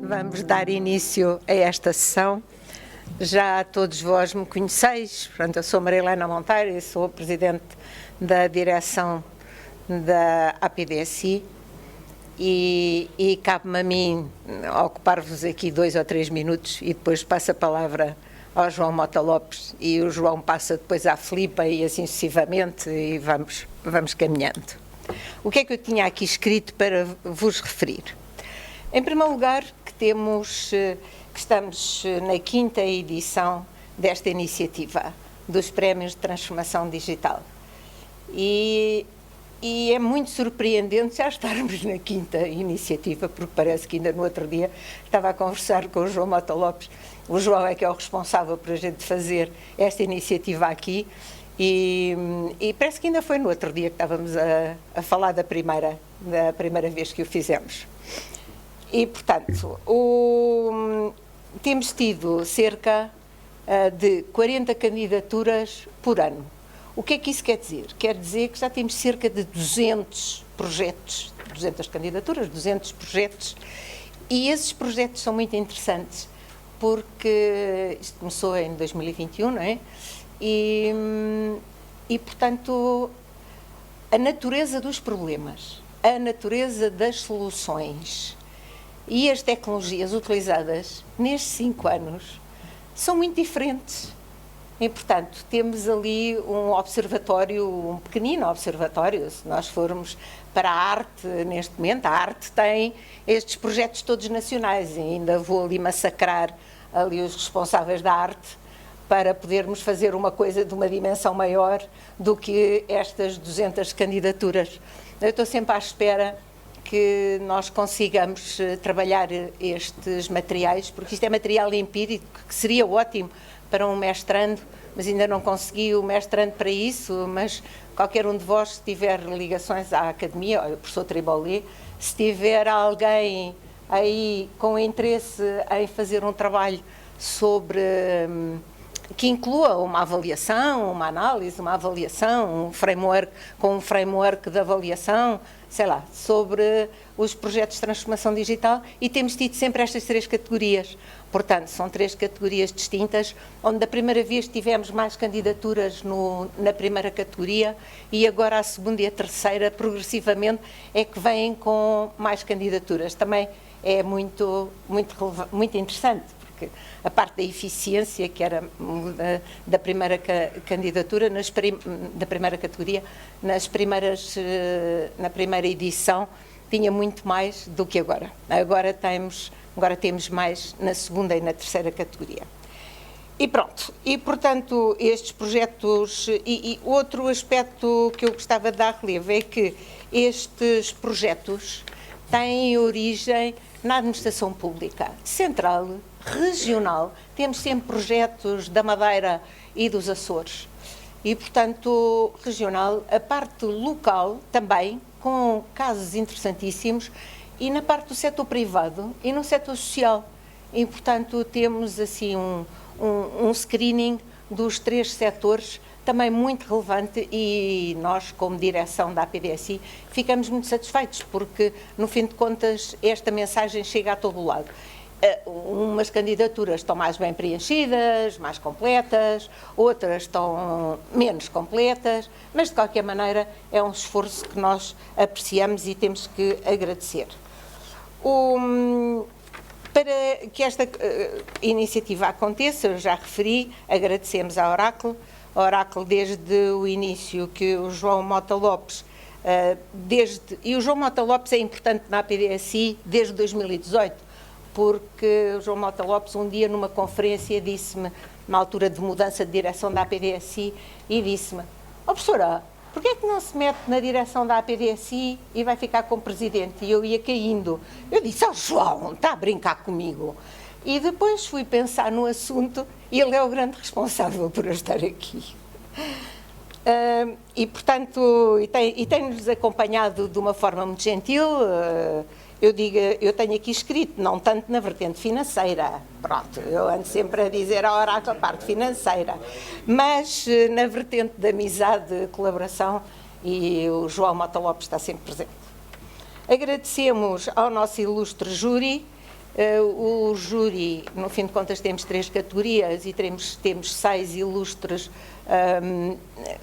Vamos dar início a esta sessão. Já todos vós me conheceis, portanto, eu sou Marilena Monteiro e sou Presidente da Direção da APDSI e cabe-me a mim ocupar-vos aqui 2 ou 3 minutos e depois passo a palavra ao João Mota Lopes e o João passa depois à Filipa e assim sucessivamente e vamos caminhando. O que é que eu tinha aqui escrito para vos referir? Em primeiro lugar, que estamos na 5ª edição desta iniciativa dos Prémios de Transformação Digital. E é muito surpreendente já estarmos na 5ª iniciativa, porque parece que ainda no outro dia estava a conversar com o João Mota Lopes. O João é que é o responsável por a gente fazer esta iniciativa aqui e parece que ainda foi no outro dia que estávamos a falar da primeira vez que o fizemos. E, portanto, temos tido cerca de 40 candidaturas por ano. O que é que isso quer dizer? Quer dizer que já temos cerca de 200 projetos, 200 candidaturas, 200 projetos, e esses projetos são muito interessantes, porque isto começou em 2021, não é? E, portanto, a natureza dos problemas, a natureza das soluções e as tecnologias utilizadas nestes 5 anos são muito diferentes. E, portanto, temos ali um observatório, um pequenino observatório, se nós formos para a arte neste momento, a arte tem estes projetos todos nacionais e ainda vou ali massacrar ali os responsáveis da arte para podermos fazer uma coisa de uma dimensão maior do que estas 200 candidaturas. Eu estou sempre à espera que nós consigamos trabalhar estes materiais, porque isto é material empírico, que seria ótimo para um mestrando, mas ainda não consegui o mestrando para isso, mas qualquer um de vós, se tiver ligações à academia, olha, o professor Tribolé, se tiver alguém aí com interesse em fazer um trabalho sobre que inclua uma avaliação, uma análise, uma avaliação, um framework de avaliação, sei lá, sobre os projetos de transformação digital, e temos tido sempre estas 3 categorias. Portanto, são 3 categorias distintas, onde da primeira vez tivemos mais candidaturas na primeira categoria e agora a segunda e a terceira, progressivamente, é que vêm com mais candidaturas. Também é muito interessante, porque a parte da eficiência, que era da primeira candidatura, da primeira categoria, na primeira edição, tinha muito mais do que agora. Agora temos mais na segunda e na terceira categoria. E pronto, e portanto estes projetos, e outro aspecto que eu gostava de dar relevo é que estes projetos têm origem na administração pública central, regional, temos sempre projetos da Madeira e dos Açores e, portanto, regional, a parte local também, com casos interessantíssimos, e na parte do setor privado e no setor social. E, portanto, temos assim um screening dos 3 setores também muito relevante e nós, como direção da APDSI, ficamos muito satisfeitos porque, no fim de contas, esta mensagem chega a todo o lado. Umas candidaturas estão mais bem preenchidas, mais completas, outras estão menos completas, mas de qualquer maneira é um esforço que nós apreciamos e temos que agradecer. Para que esta iniciativa aconteça, eu já referi, agradecemos à Oracle. A Oracle, desde o início, que o João Mota Lopes, e o João Mota Lopes é importante na APDSI desde 2018, porque o João Mota Lopes um dia numa conferência disse-me, na altura de mudança de direção da APDSI, e disse-me: professora, porquê é que não se mete na direção da APDSI e vai ficar como presidente? E eu ia caindo. Eu disse: João, está a brincar comigo? E depois fui pensar no assunto e ele é o grande responsável por eu estar aqui. E, portanto, tem-nos acompanhado de uma forma muito gentil. Eu tenho aqui escrito, não tanto na vertente financeira, pronto, eu ando sempre a dizer a Oracle a parte financeira, mas na vertente de amizade, de colaboração, e o João Mota Lopes está sempre presente. Agradecemos ao nosso ilustre júri, O júri, no fim de contas, temos 3 categorias e temos 6 ilustres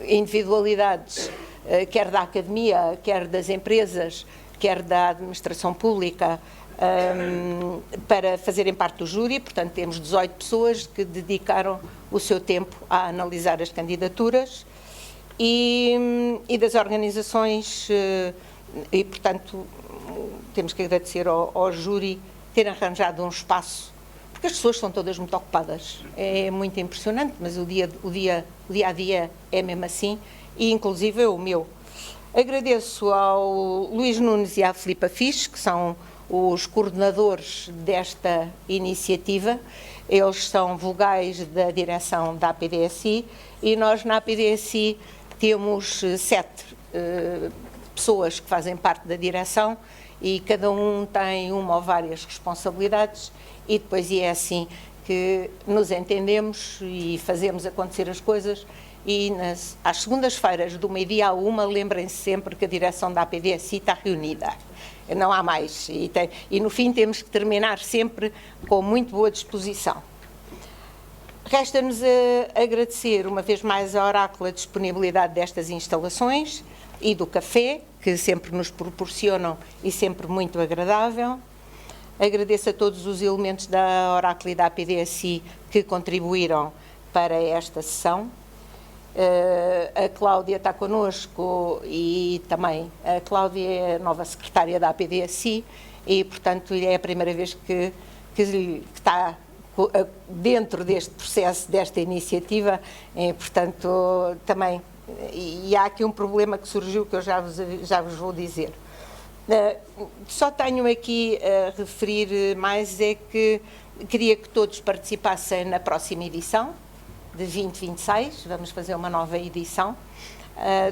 individualidades, quer da academia, quer das empresas, quer da administração pública, para fazerem parte do júri. Portanto, temos 18 pessoas que dedicaram o seu tempo a analisar as candidaturas e das organizações, e, portanto, temos que agradecer ao júri ter arranjado um espaço, porque as pessoas são todas muito ocupadas. É muito impressionante, mas o dia a dia é mesmo assim, e inclusive o meu. Agradeço ao Luís Nunes e à Filipa Fisch, que são os coordenadores desta iniciativa. Eles são vogais da direção da APDSI e nós na APDSI temos 7 pessoas que fazem parte da direção e cada um tem uma ou várias responsabilidades e depois é assim que nos entendemos e fazemos acontecer as coisas. E às segundas-feiras, do meio-dia à 1, lembrem-se sempre que a direção da APDSI está reunida. Não há mais. E no fim temos que terminar sempre com muito boa disposição. Resta-nos agradecer uma vez mais à Oráculo a disponibilidade destas instalações e do café, que sempre nos proporcionam e sempre muito agradável. Agradeço a todos os elementos da Oráculo e da APDSI que contribuíram para esta sessão. A Cláudia está connosco e também a Cláudia é a nova secretária da APDSI e, portanto, é a primeira vez que está dentro deste processo, desta iniciativa, e, portanto, também, e há aqui um problema que surgiu que eu já vos vou dizer. Só tenho aqui a referir mais é que queria que todos participassem na próxima edição, de 2026, vamos fazer uma nova edição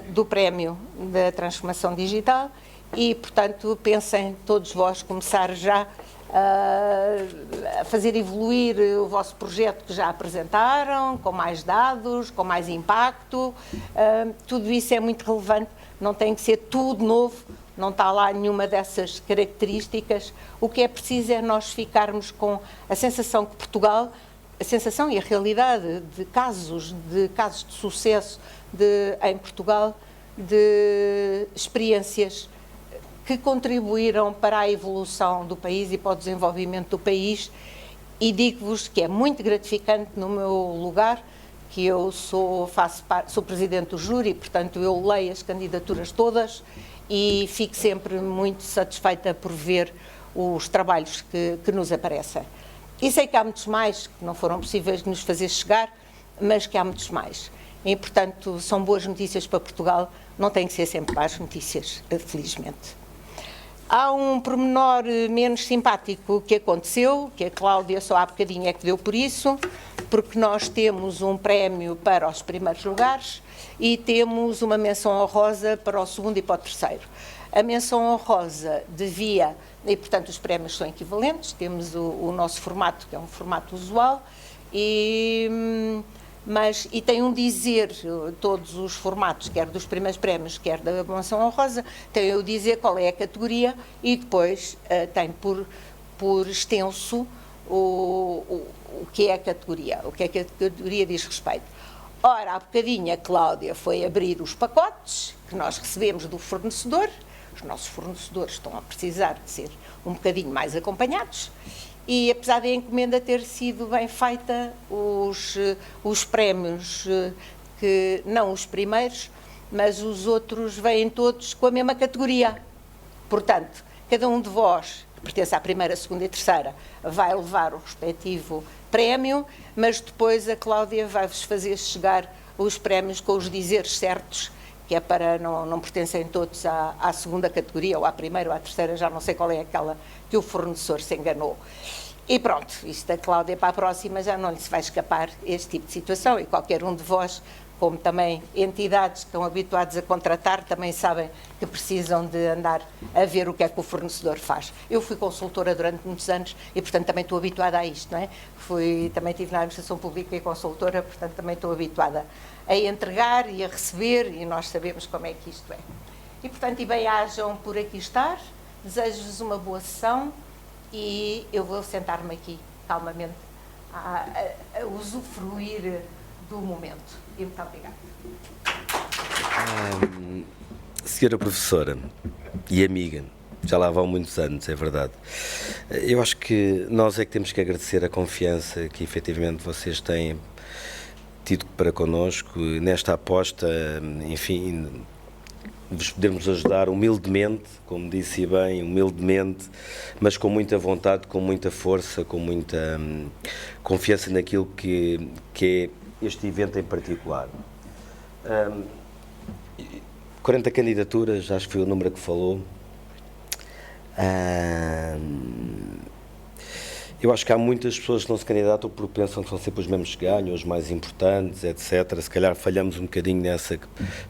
do Prémio da Transformação Digital e, portanto, pensem todos vós começar já a fazer evoluir o vosso projeto que já apresentaram, com mais dados, com mais impacto. Tudo isso é muito relevante, não tem que ser tudo novo, não está lá nenhuma dessas características. O que é preciso é nós ficarmos com a sensação que Portugal, a sensação e a realidade de casos de sucesso em Portugal, de experiências que contribuíram para a evolução do país e para o desenvolvimento do país, e digo-vos que é muito gratificante no meu lugar, que eu sou presidente do júri, portanto eu leio as candidaturas todas e fico sempre muito satisfeita por ver os trabalhos que nos aparecem. E sei que há muitos mais que não foram possíveis de nos fazer chegar, mas que há muitos mais. E, portanto, são boas notícias para Portugal, não tem que ser sempre más notícias, felizmente. Há um pormenor menos simpático que aconteceu, que a Cláudia só há bocadinho é que deu por isso, porque nós temos um prémio para os primeiros lugares e temos uma menção honrosa para o segundo e para o terceiro. A menção honrosa devia, e portanto os prémios são equivalentes, temos o nosso formato, que é um formato usual, e tem um dizer, todos os formatos, quer dos primeiros prémios, quer da menção honrosa, tem o dizer qual é a categoria e depois tem por extenso o que é a categoria, o que é que a categoria diz respeito. Ora, há bocadinho a Cláudia foi abrir os pacotes que nós recebemos do fornecedor. Os nossos fornecedores estão a precisar de ser um bocadinho mais acompanhados e, apesar da encomenda ter sido bem feita, os prémios, que não os primeiros, mas os outros vêm todos com a mesma categoria. Portanto, cada um de vós, que pertence à primeira, segunda e terceira, vai levar o respectivo prémio, mas depois a Cláudia vai-vos fazer chegar os prémios com os dizeres certos, que é para não pertencem todos à segunda categoria, ou à primeira ou à terceira, já não sei qual é aquela que o fornecedor se enganou. E pronto, isto da Cláudia para a próxima já não lhe se vai escapar este tipo de situação, e qualquer um de vós, como também entidades que estão habituados a contratar, também sabem que precisam de andar a ver o que é que o fornecedor faz. Eu fui consultora durante muitos anos e, portanto, também estou habituada a isto, não é? Também estive na administração pública e consultora, portanto, também estou habituada a entregar e a receber, e nós sabemos como é que isto é. E, portanto, e bem-ajam por aqui estar, desejo-vos uma boa sessão e eu vou sentar-me aqui calmamente a usufruir do momento. E muito obrigada. Senhora professora e amiga, já lá vão muitos anos, é verdade. Eu acho que nós é que temos que agradecer a confiança que efetivamente vocês têm tido para connosco nesta aposta, enfim, vos podermos ajudar humildemente, como disse bem, humildemente, mas com muita vontade, com muita força, com muita confiança naquilo que é este evento em particular. 40 candidaturas, acho que foi o número que falou. Eu acho que há muitas pessoas que não se candidatam porque pensam que são sempre os mesmos que ganham, os mais importantes, etc. Se calhar falhamos um bocadinho nessa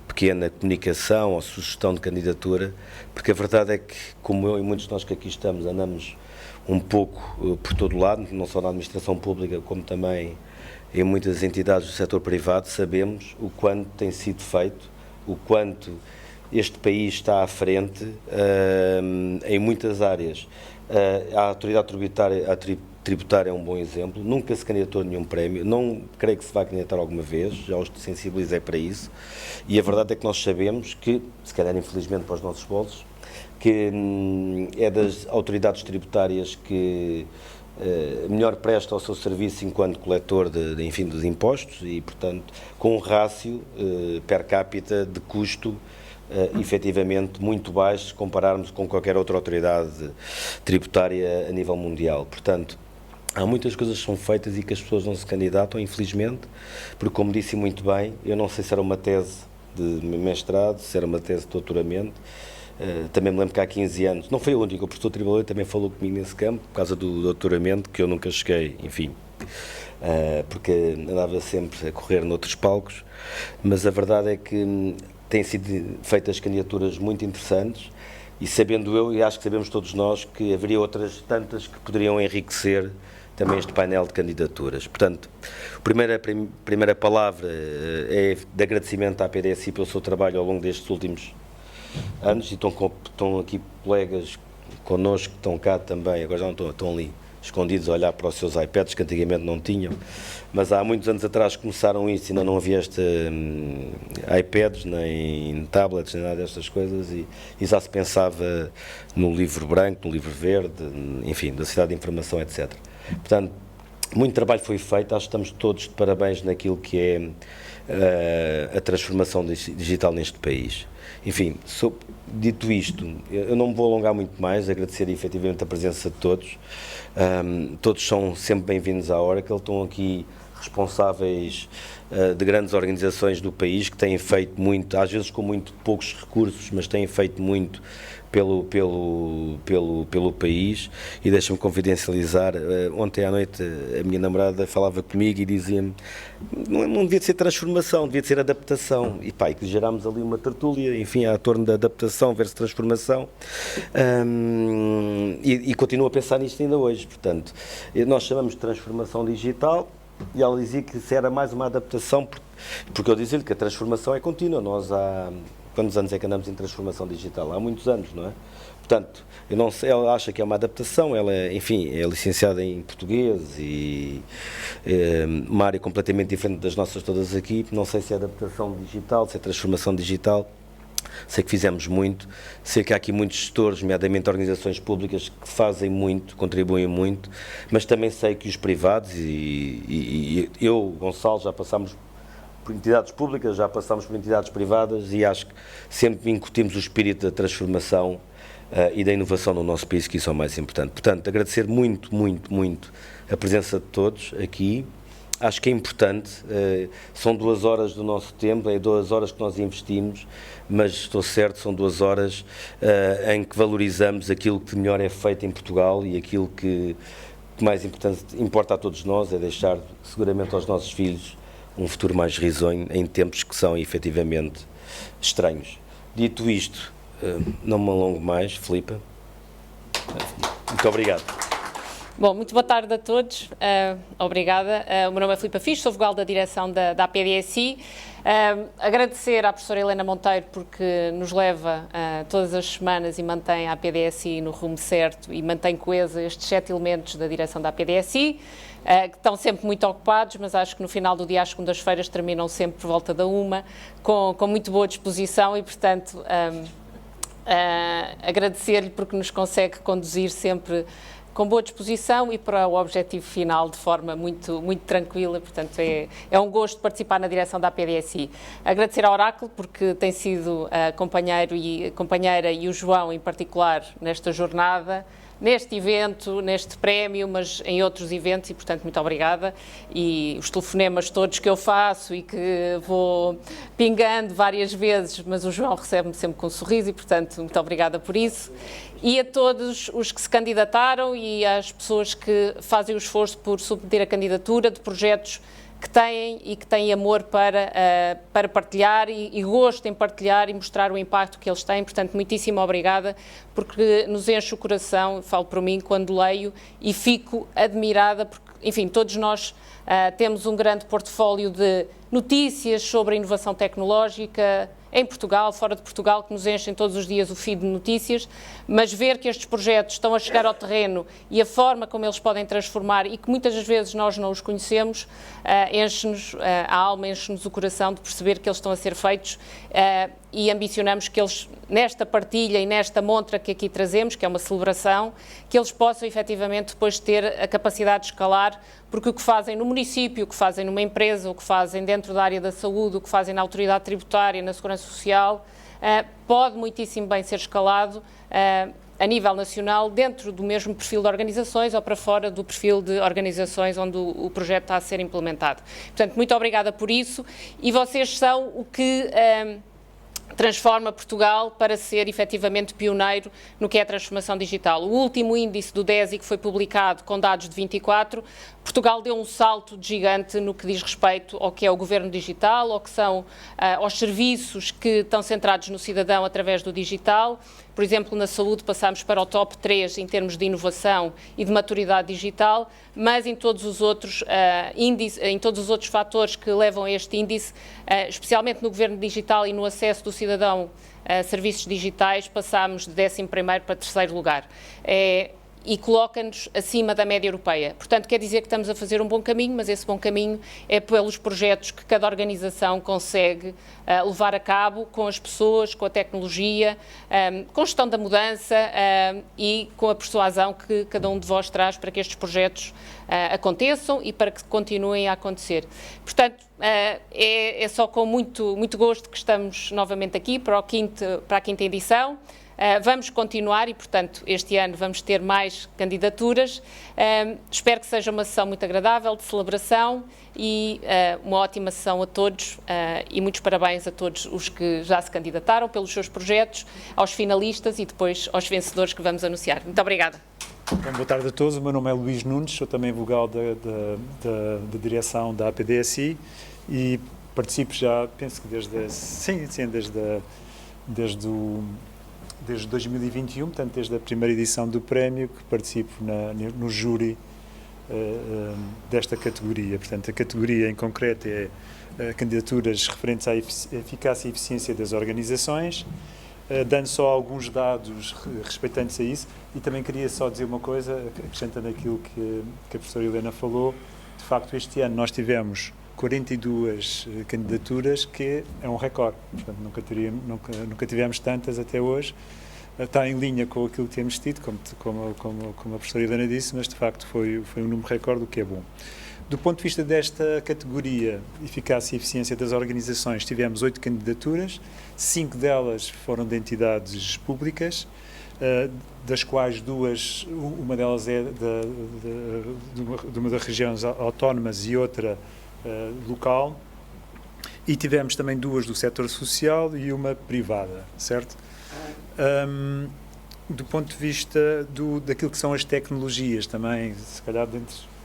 pequena comunicação ou sugestão de candidatura, porque a verdade é que, como eu e muitos de nós que aqui estamos, andamos um pouco por todo o lado, não só na administração pública, como também em muitas entidades do setor privado, sabemos o quanto tem sido feito, o quanto este país está à frente em muitas áreas. A autoridade tributária é um bom exemplo, nunca se candidatou a nenhum prémio, não creio que se vá candidatar alguma vez, já os sensibilizei para isso, e a verdade é que nós sabemos que, se calhar infelizmente para os nossos bolsos, que é das autoridades tributárias que melhor presta o seu serviço enquanto coletor enfim, dos impostos e, portanto, com um rácio per capita de custo efetivamente muito baixo se compararmos com qualquer outra autoridade tributária a nível mundial. Portanto, há muitas coisas que são feitas e que as pessoas não se candidatam, infelizmente, porque, como disse muito bem, eu não sei se era uma tese de mestrado, se era uma tese de doutoramento. Também me lembro que há 15 anos, não foi o único, o professor Tribaleiro também falou comigo nesse campo, por causa do doutoramento, que eu nunca cheguei, enfim, porque andava sempre a correr noutros palcos, mas a verdade é que têm sido feitas candidaturas muito interessantes e sabendo eu, e acho que sabemos todos nós, que haveria outras tantas que poderiam enriquecer também este painel de candidaturas. Portanto, a primeira palavra é de agradecimento à PDSI pelo seu trabalho ao longo destes últimos anos, e estão aqui colegas connosco que estão cá também, agora já não estão ali escondidos a olhar para os seus iPads, que antigamente não tinham, mas há muitos anos atrás começaram isso e ainda não havia iPads, nem tablets, nem nada destas coisas, e já se pensava no livro branco, no livro verde, enfim, da sociedade de informação, etc. Portanto, muito trabalho foi feito, acho que estamos todos de parabéns naquilo que é a transformação digital neste país. Enfim, dito isto, eu não me vou alongar muito mais, agradecer efetivamente a presença de todos. Todos são sempre bem-vindos à Oracle, estão aqui responsáveis de grandes organizações do país que têm feito muito, às vezes com muito poucos recursos, mas têm feito muito pelo país. E deixa-me confidencializar, ontem à noite a minha namorada falava comigo e dizia-me não devia de ser transformação, devia de ser adaptação, e pá, e que gerámos ali uma tertúlia, enfim, à torno da adaptação versus transformação, e continuo a pensar nisto ainda hoje. Portanto, nós chamamos de transformação digital e ela dizia que isso era mais uma adaptação, porque eu dizia-lhe que a transformação é contínua. Nós há quantos anos é que andamos em transformação digital? Há muitos anos, não é? Portanto, eu não sei, ela acha que é uma adaptação, ela, enfim, é licenciada em português e uma área completamente diferente das nossas todas aqui. Não sei se é adaptação digital, se é transformação digital. Sei que fizemos muito, sei que há aqui muitos gestores, nomeadamente organizações públicas, que fazem muito, contribuem muito, mas também sei que os privados, e eu, Gonçalo, já passámos por entidades públicas, já passámos por entidades privadas, e acho que sempre incutimos o espírito da transformação e da inovação no nosso país, que isso é o mais importante. Portanto, agradecer muito, muito, muito a presença de todos aqui. Acho que é importante, são 2 horas do nosso tempo, é 2 horas que nós investimos, mas estou certo, são 2 horas em que valorizamos aquilo que de melhor é feito em Portugal, e aquilo que mais importante importa a todos nós é deixar seguramente aos nossos filhos um futuro mais risonho em tempos que são efetivamente estranhos. Dito isto, não me alongo mais, Filipe. Muito obrigado. Bom, muito boa tarde a todos. Obrigada. O meu nome é Filipe Fisch, sou vogal da direção da APDSI. Agradecer à professora Helena Monteiro porque nos leva todas as semanas e mantém a APDSI no rumo certo e mantém coesa estes 7 elementos da direção da APDSI, que estão sempre muito ocupados, mas acho que no final do dia, às segundas-feiras, terminam sempre por volta da 1, com muito boa disposição e, portanto, agradecer-lhe porque nos consegue conduzir sempre com boa disposição e para o objetivo final de forma muito tranquila, portanto é um gosto participar na direção da APDSI. Agradecer ao Oráculo porque tem sido companheira e o João em particular nesta jornada, neste evento, neste prémio, mas em outros eventos e, portanto, muito obrigada. E os telefonemas todos que eu faço e que vou pingando várias vezes, mas o João recebe-me sempre com um sorriso e, portanto, muito obrigada por isso. E a todos os que se candidataram e às pessoas que fazem o esforço por submeter a candidatura de projetos que têm amor para partilhar e gosto em partilhar e mostrar o impacto que eles têm. Portanto, muitíssimo obrigada, porque nos enche o coração, falo por mim, quando leio e fico admirada, porque, enfim, todos nós temos um grande portfólio de notícias sobre a inovação tecnológica, em Portugal, fora de Portugal, que nos enchem todos os dias o feed de notícias, mas ver que estes projetos estão a chegar ao terreno e a forma como eles podem transformar e que muitas das vezes nós não os conhecemos, enche-nos a alma, enche-nos o coração de perceber que eles estão a ser feitos e ambicionamos que eles, nesta partilha e nesta montra que aqui trazemos, que é uma celebração, que eles possam efetivamente depois ter a capacidade de escalar, porque o que fazem no município, o que fazem numa empresa, o que fazem dentro da área da saúde, o que fazem na autoridade tributária, na segurança social, pode muitíssimo bem ser escalado a nível nacional, dentro do mesmo perfil de organizações ou para fora do perfil de organizações onde o projeto está a ser implementado. Portanto, muito obrigada por isso e vocês são o que transforma Portugal para ser efetivamente pioneiro no que é a transformação digital. O último índice do DESI que foi publicado com dados de 24, Portugal deu um salto gigante no que diz respeito ao que é o governo digital, ao que são aos serviços que estão centrados no cidadão através do digital. Por exemplo, na saúde passámos para o top 3 em termos de inovação e de maturidade digital, mas em todos os outros em todos os outros fatores que levam a este índice, especialmente no governo digital e no acesso do cidadão a serviços digitais, passámos de 11º para 3º lugar. E coloca-nos acima da média europeia. Portanto, quer dizer que estamos a fazer um bom caminho, mas esse bom caminho é pelos projetos que cada organização consegue levar a cabo com as pessoas, com a tecnologia, com a gestão da mudança e com a persuasão que cada um de vós traz para que estes projetos aconteçam e para que continuem a acontecer. Portanto, é só com muito gosto que estamos novamente aqui para a quinta edição. Vamos continuar e, portanto, este ano vamos ter mais candidaturas. Espero que seja uma sessão muito agradável, de celebração e uma ótima sessão a todos e muitos parabéns a todos os que já se candidataram pelos seus projetos, aos finalistas e depois aos vencedores que vamos anunciar. Muito obrigada. Bom, boa tarde a todos, o meu nome é Luís Nunes, sou também vogal da direção da APDSI e participo já, penso que desde 2021, portanto desde a primeira edição do prémio, que participo no júri desta categoria. Portanto, a categoria em concreto é candidaturas referentes à eficácia e eficiência das organizações, dando só alguns dados respeitantes a isso, e também queria só dizer uma coisa, acrescentando aquilo que a professora Helena falou. De facto, este ano nós tivemos 42 candidaturas, que é um recorde. Portanto, nunca tivemos tantas até hoje. Está em linha com aquilo que temos tido, como a professora Helena disse, mas de facto foi um número recorde, o que é bom. Do ponto de vista desta categoria, eficácia e eficiência das organizações, tivemos 8 candidaturas, 5 delas foram de entidades públicas, das quais uma delas é de uma das regiões autónomas e outra local, e tivemos também 2 do setor social e uma privada, certo? Do ponto de vista daquilo que são as tecnologias também, se calhar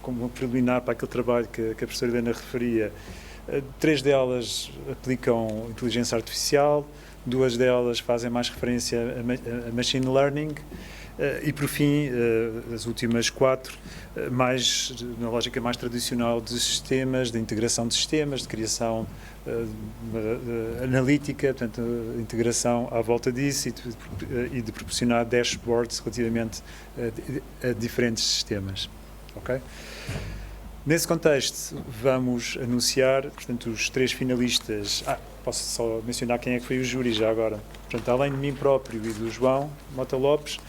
como preliminar para aquele trabalho que a professora Helena referia, 3 delas aplicam inteligência artificial, 2 delas fazem mais referência a machine learning E por fim, as últimas 4, na lógica mais tradicional de sistemas, de integração de sistemas, de criação analítica, portanto, integração à volta disso e de proporcionar dashboards relativamente a diferentes sistemas. Okay? Nesse contexto, vamos anunciar, portanto, os 3 finalistas. Posso só mencionar quem é que foi o júri já agora. Portanto, além de mim próprio e do João Mota Lopes,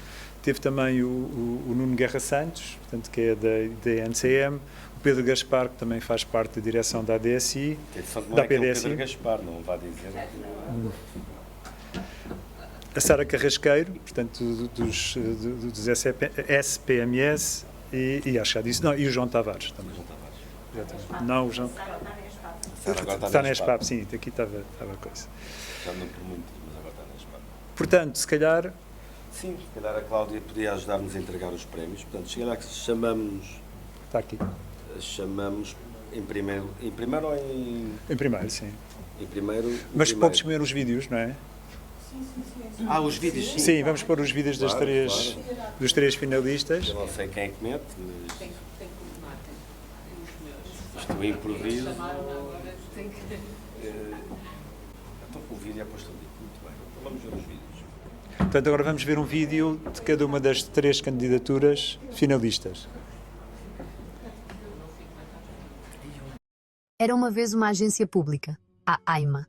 teve também o Nuno Guerra Santos, portanto, que é da NCM, o Pedro Gaspar, que também faz parte da direção da ADSI, da PDSI. Pedro Gaspar, não vá dizer. A Sara Carrasqueiro, portanto, dos SPMS, e acho que já disse, não, e o João Tavares também. Não, o João. Está na SPAP, sim, aqui estava a coisa. Já não por muito, mas agora está na SPAP. Portanto, se calhar. Sim, se calhar a Cláudia podia ajudar-nos a entregar os prémios. Portanto, se calhar que chamamos. Está aqui. Chamamos em primeiro ou em. Em primeiro, sim. Em primeiro. Mas vamos primeiro os vídeos, não é? Os vídeos, sim. Sim, vamos pôr os vídeos dos 3 finalistas. Eu não sei quem é que mete, mas. Isto é improviso. Então, o vídeo é posto ali. Muito bem. Então, vamos ver os vídeos. Portanto, agora vamos ver um vídeo de cada uma das 3 candidaturas finalistas. Era uma vez uma agência pública, a AIMA,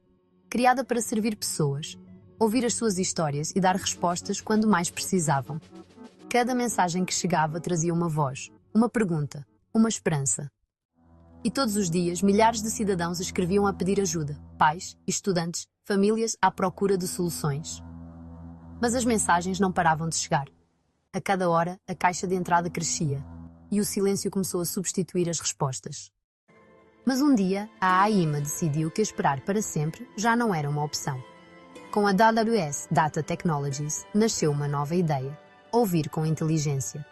criada para servir pessoas, ouvir as suas histórias e dar respostas quando mais precisavam. Cada mensagem que chegava trazia uma voz, uma pergunta, uma esperança. E todos os dias, milhares de cidadãos escreviam a pedir ajuda, pais, estudantes, famílias à procura de soluções. Mas as mensagens não paravam de chegar. A cada hora, a caixa de entrada crescia, e o silêncio começou a substituir as respostas. Mas um dia, a AIMA decidiu que esperar para sempre já não era uma opção. Com a AWS Data Technologies, nasceu uma nova ideia: ouvir com inteligência.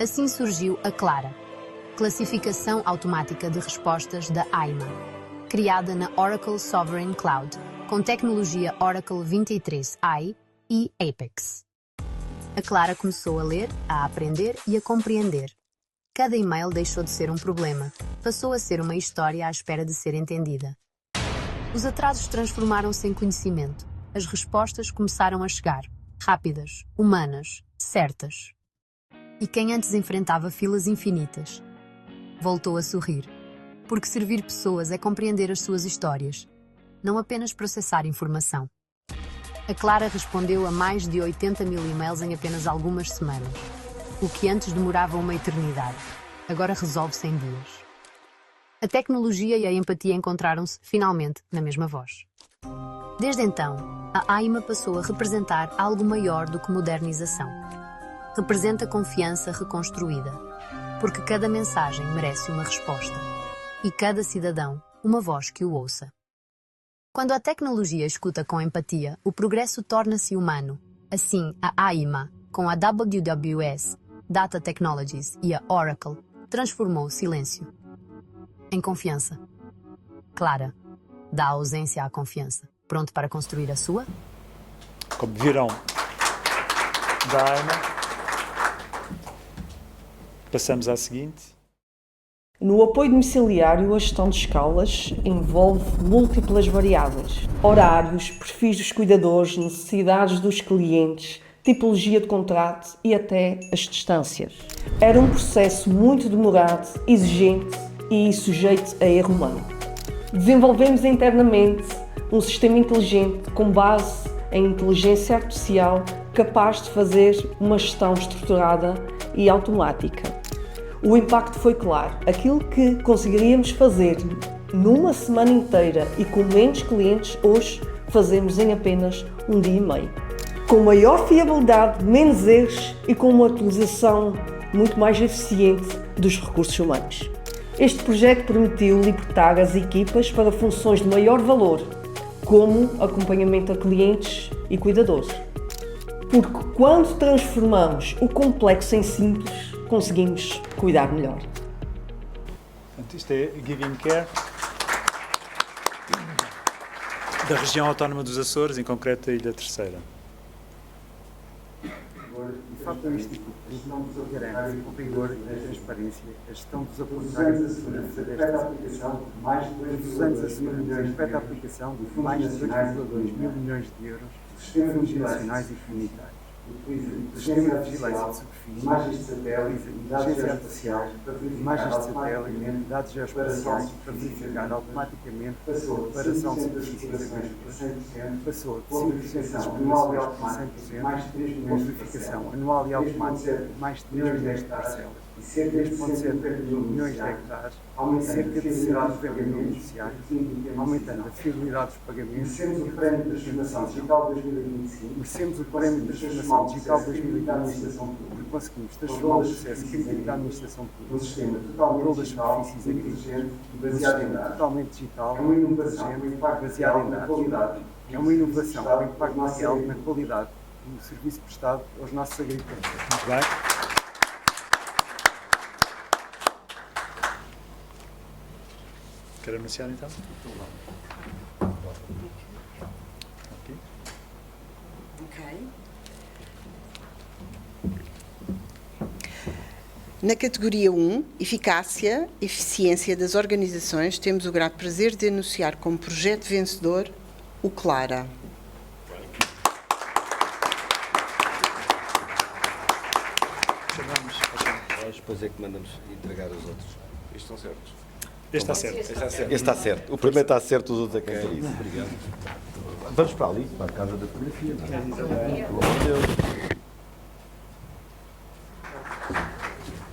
Assim surgiu a Clara, classificação automática de respostas da AIMA, criada na Oracle Sovereign Cloud, com tecnologia Oracle 23i e Apex. A Clara começou a ler, a aprender e a compreender. Cada e-mail deixou de ser um problema, passou a ser uma história à espera de ser entendida. Os atrasos transformaram-se em conhecimento. As respostas começaram a chegar, rápidas, humanas, certas. E quem antes enfrentava filas infinitas, voltou a sorrir. Porque servir pessoas é compreender as suas histórias, não apenas processar informação. A Clara respondeu a mais de 80 mil e-mails em apenas algumas semanas. O que antes demorava uma eternidade, agora resolve-se em dias. A tecnologia e a empatia encontraram-se, finalmente, na mesma voz. Desde então, a AIMA passou a representar algo maior do que modernização. Representa confiança reconstruída, porque cada mensagem merece uma resposta, e cada cidadão, uma voz que o ouça. Quando a tecnologia escuta com empatia, o progresso torna-se humano. Assim, a AIMA, com a AWS Data Technologies e a Oracle, transformou o silêncio em confiança. Clara, dá ausência à confiança. Pronto para construir a sua? Como viram da AIMA, passamos à seguinte. No apoio domiciliário, a gestão de escalas envolve múltiplas variáveis: horários, perfis dos cuidadores, necessidades dos clientes, tipologia de contrato e até as distâncias. Era um processo muito demorado, exigente e sujeito a erro humano. Desenvolvemos internamente um sistema inteligente com base em inteligência artificial capaz de fazer uma gestão estruturada e automática. O impacto foi claro. Aquilo que conseguiríamos fazer numa semana inteira e com menos clientes, hoje fazemos em apenas um dia e meio. Com maior fiabilidade, menos erros e com uma utilização muito mais eficiente dos recursos humanos. Este projeto permitiu libertar as equipas para funções de maior valor, como acompanhamento a clientes e cuidadores. Porque quando transformamos o complexo em simples, conseguimos cuidar melhor. Isto é Giving Care, da região autónoma dos Açores, em concreto a Ilha Terceira. facto, o Instituto garante o rigor e a transparência, a gestão dos apoios à agricultura desta aplicação dos anos assumidos, respeita a aplicação de mais de 2,2 mil milhões de euros de fundos nacionais e comunitários. O sistema de vigilância de superfície, imagens de satélite, inteligência artificial, imagens de satélite, dados geoespaciais para verificar automaticamente a separação de superfícies agrícolas, passou de 5% das explorações para 100%, com verificação anual e automática de mais de 3 milhões de parcelas, 3,7 milhões de hectares, cerca de 190 mil beneficiários, aumentando a fidelidade dos pagamentos. Merecemos o Prémio da Transformação Digital 2025. Merecemos o Prémio da Transformação Digital 2025 porque conseguimos transformar o processo crítico da administração pública num sistema totalmente das superfícies agrícolas, baseado em dados, totalmente digital, inteligente, baseado em dados. É uma inovação com impacto real na qualidade do serviço prestado aos nossos agricultores. Muito bem. Quer anunciar então? Ok. Na categoria 1, Eficácia, Eficiência das Organizações, temos o grato prazer de anunciar como projeto vencedor o Clara. Nós depois é que mandamos entregar os outros. Estes estão certos. Este está certo. Este está certo. O primeiro está certo, os outros é que é isso. Obrigado. Vamos para ali, para a casa da fotografia. Pelo amor de Deus.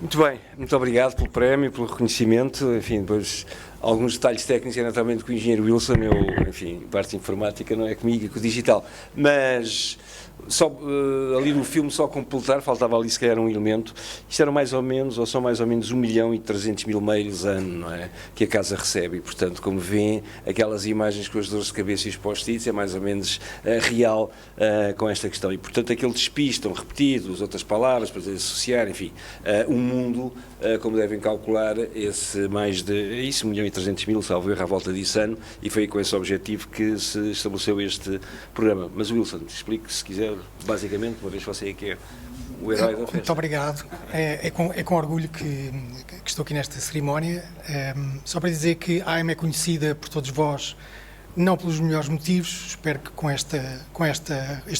Muito bem, muito obrigado pelo prémio, pelo reconhecimento. Enfim, depois alguns detalhes técnicos é naturalmente com o engenheiro Wilson. Eu, enfim, parte de informática não é comigo, é com o digital. Mas só ali no filme, só completar, faltava ali se calhar um elemento. Isto era mais ou menos, ou são mais ou menos 1.300.000 mails ano, não é? Que a casa recebe. E, portanto, como vêem, aquelas imagens com as dores de cabeça e os post-its é mais ou menos real com esta questão. E, portanto, aquele despistam repetidos, outras palavras para associar, enfim, o mundo, como devem calcular, esse mais de 1.300.000, salvo erro, à volta disso ano, e foi com esse objetivo que se estabeleceu este programa. Mas, Wilson, explique, se quiser, basicamente, uma vez você é que é o herói da festa. Muito obrigado. É com orgulho que estou aqui nesta cerimónia. Só para dizer que a AIMA é conhecida por todos vós, não pelos melhores motivos. Espero que com este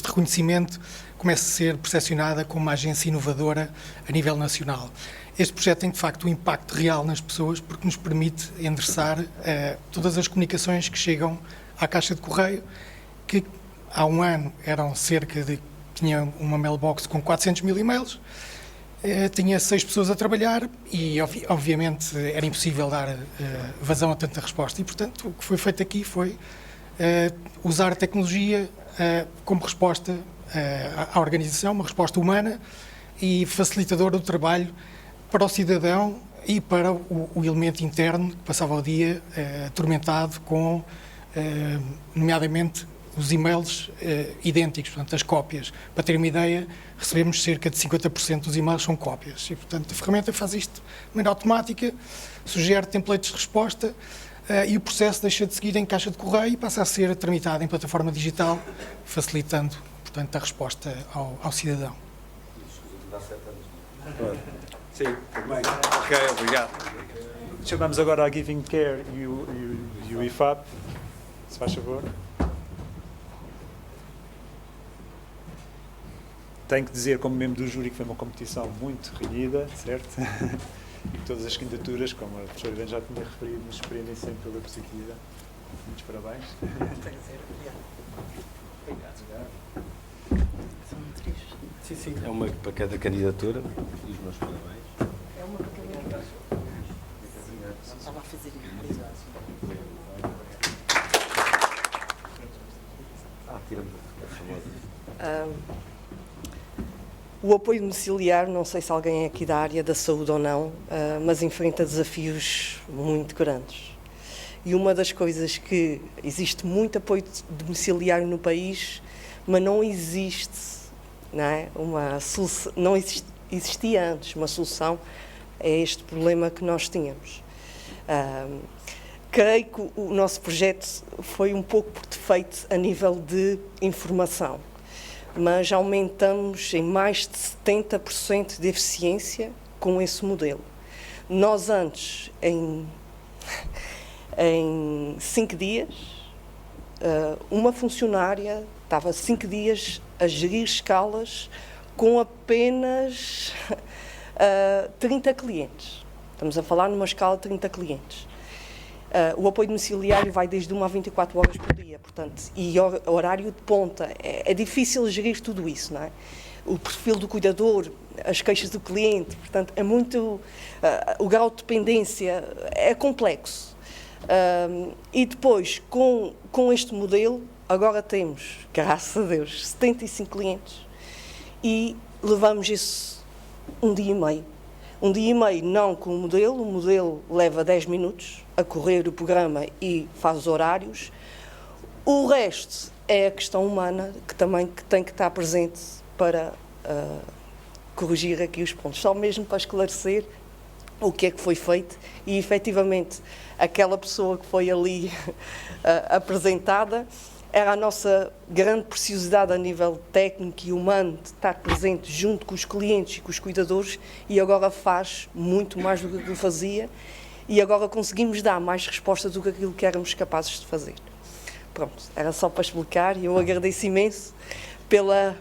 reconhecimento comece a ser percepcionada como uma agência inovadora a nível nacional. Este projeto tem, de facto, um impacto real nas pessoas porque nos permite endereçar todas as comunicações que chegam à caixa de correio, que há um ano eram tinha uma mailbox com 400.000 e-mails, tinha 6 pessoas a trabalhar e, obviamente, era impossível dar vazão a tanta resposta. E, portanto, o que foi feito aqui foi usar a tecnologia como resposta à organização, uma resposta humana e facilitadora do trabalho para o cidadão e para o elemento interno que passava o dia atormentado com, nomeadamente, os e-mails idênticos, portanto, as cópias. Para ter uma ideia, recebemos cerca de 50% dos e-mails são cópias. E, portanto, a ferramenta faz isto de maneira automática, sugere templates de resposta e o processo deixa de seguir em caixa de correio e passa a ser tramitado em plataforma digital, facilitando, portanto, a resposta ao cidadão. Sim, bem. Ok, obrigado. Chamamos agora a Giving Care e o IFAP, se faz favor. Tenho que dizer, como membro do júri, que foi uma competição muito renhida, certo? E que todas as candidaturas, como a professora Irene já tinha referido, nos surpreendem sempre pela positiva. Muitos parabéns. Sim, sim. É uma para cada candidatura. E os meus parabéns. É uma para cada candidatura. Estava a fazer Tira-me a famosa. O apoio domiciliar, não sei se alguém é aqui da área da saúde ou não, mas enfrenta desafios muito grandes. E uma das coisas que existe muito apoio domiciliário no país, mas não existe, não é? Não existia antes uma solução a este problema que nós tínhamos. Creio que o nosso projeto foi um pouco por defeito a nível de informação. mas aumentamos em mais de 70% de eficiência com esse modelo. Nós antes, em 5 dias, uma funcionária estava 5 dias a gerir escalas com apenas 30 clientes. Estamos a falar numa escala de 30 clientes. O apoio domiciliário vai desde 1 a 24 horas por dia, portanto, e horário de ponta. É difícil gerir tudo isso, não é? O perfil do cuidador, as queixas do cliente, portanto, é muito... o grau de dependência é complexo. E depois, com este modelo, agora temos, graças a Deus, 75 clientes e levamos isso 1 dia e meio. 1 dia e meio não com o modelo leva 10 minutos a correr o programa e faz os horários. O resto é a questão humana que também tem que estar presente para corrigir aqui os pontos, só mesmo para esclarecer o que é que foi feito e efetivamente aquela pessoa que foi ali apresentada era a nossa grande preciosidade a nível técnico e humano de estar presente junto com os clientes e com os cuidadores e agora faz muito mais do que fazia e agora conseguimos dar mais respostas do que aquilo que éramos capazes de fazer. Pronto, era só para explicar e eu agradeço imenso pela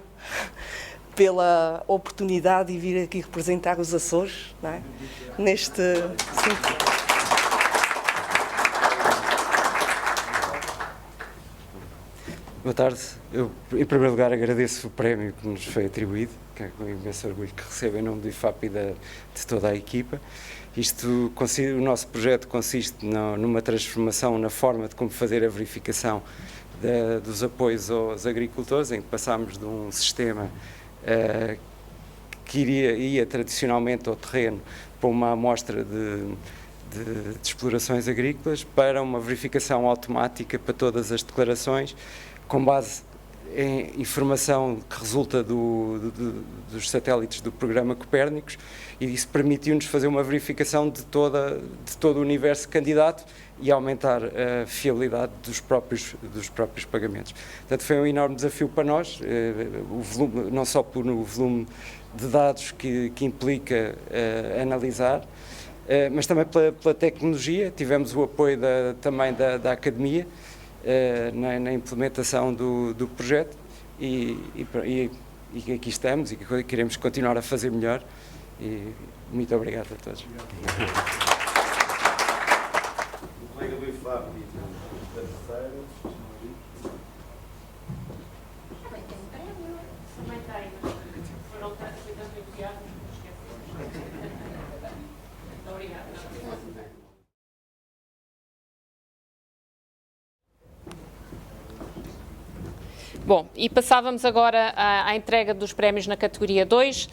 oportunidade de vir aqui representar os Açores, não é? Neste... Sim. Boa tarde. Eu, em primeiro lugar, agradeço o prémio que nos foi atribuído, que é com imenso orgulho que recebo em nome do IFAP e de toda a equipa. O nosso projeto consiste numa transformação na forma de como fazer a verificação dos apoios aos agricultores, em que passámos de um sistema que ia tradicionalmente ao terreno para uma amostra de explorações agrícolas para uma verificação automática para todas as declarações, com base em informação que resulta dos satélites do programa Copérnicos, e isso permitiu-nos fazer uma verificação de todo o universo candidato e aumentar a fiabilidade dos próprios pagamentos. Portanto, foi um enorme desafio para nós, o volume, não só pelo volume de dados que implica analisar, mas também pela tecnologia. Tivemos o apoio também da Academia na implementação do projeto e aqui estamos e que queremos continuar a fazer melhor. E muito obrigado a todos. O colega do IFAP e da terceira. Também tem prémio. Também tem, mas foram tanto entusiasmos que esquecemos. Muito obrigada. Bom, e passávamos agora à entrega dos prémios na categoria 2.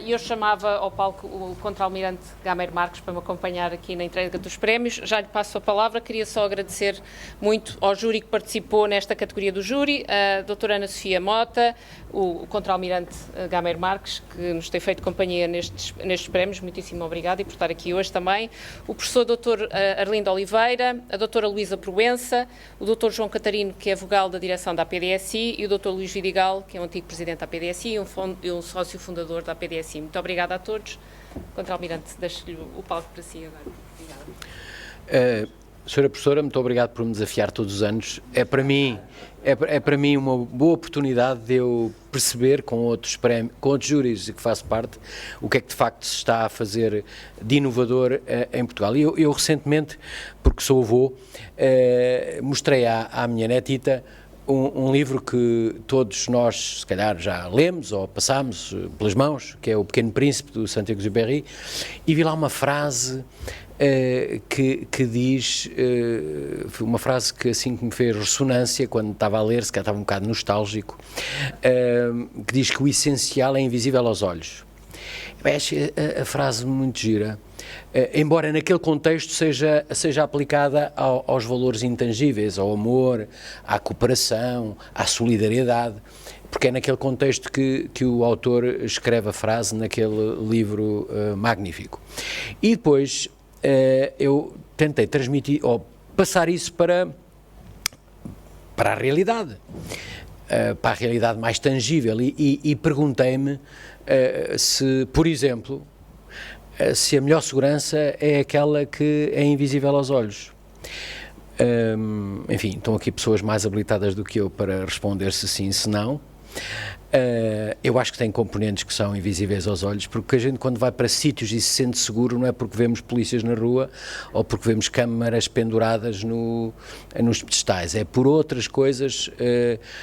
Eu chamava ao palco o Contra-Almirante Gameiro Marques para me acompanhar aqui na entrega dos prémios. Já lhe passo a palavra, queria só agradecer muito ao júri que participou nesta categoria do júri, a doutora Ana Sofia Mota, o Contra-Almirante Gameiro Marques, que nos tem feito companhia nestes prémios, muitíssimo obrigado, e por estar aqui hoje também, o professor doutor Arlindo Oliveira, a doutora Luísa Proença, o doutor João Catarino, que é vogal da direção da PDSI, e o doutor Luís Vidigal, que é o antigo presidente da PDSI e um sócio fundador da PDSI. Muito obrigada a todos. Contra-Almirante, deixo-lhe o palco para si agora. Obrigada. Senhora Professora, muito obrigado por me desafiar todos os anos. É para mim uma boa oportunidade de eu perceber com outros júris que faço parte o que é que de facto se está a fazer de inovador em Portugal. Eu recentemente, porque sou avô, mostrei à minha netita um livro que todos nós, se calhar, já lemos ou passámos pelas mãos, que é O Pequeno Príncipe, do Saint-Exupéry, e vi lá uma frase que diz, uma frase que assim que me fez ressonância quando estava a ler, se calhar estava um bocado nostálgico, que diz que o essencial é invisível aos olhos. Achei a frase muito gira, embora naquele contexto seja aplicada aos valores intangíveis, ao amor, à cooperação, à solidariedade, porque é naquele contexto que o autor escreve a frase naquele livro magnífico. E depois eu tentei transmitir, ou passar isso para a realidade. para a realidade mais tangível e perguntei-me se, por exemplo, se a melhor segurança é aquela que é invisível aos olhos. Enfim, estão aqui pessoas mais habilitadas do que eu para responder se sim, se não. Eu acho que tem componentes que são invisíveis aos olhos, porque a gente, quando vai para sítios e se sente seguro, não é porque vemos polícias na rua ou porque vemos câmaras penduradas nos pedestais, é por outras coisas,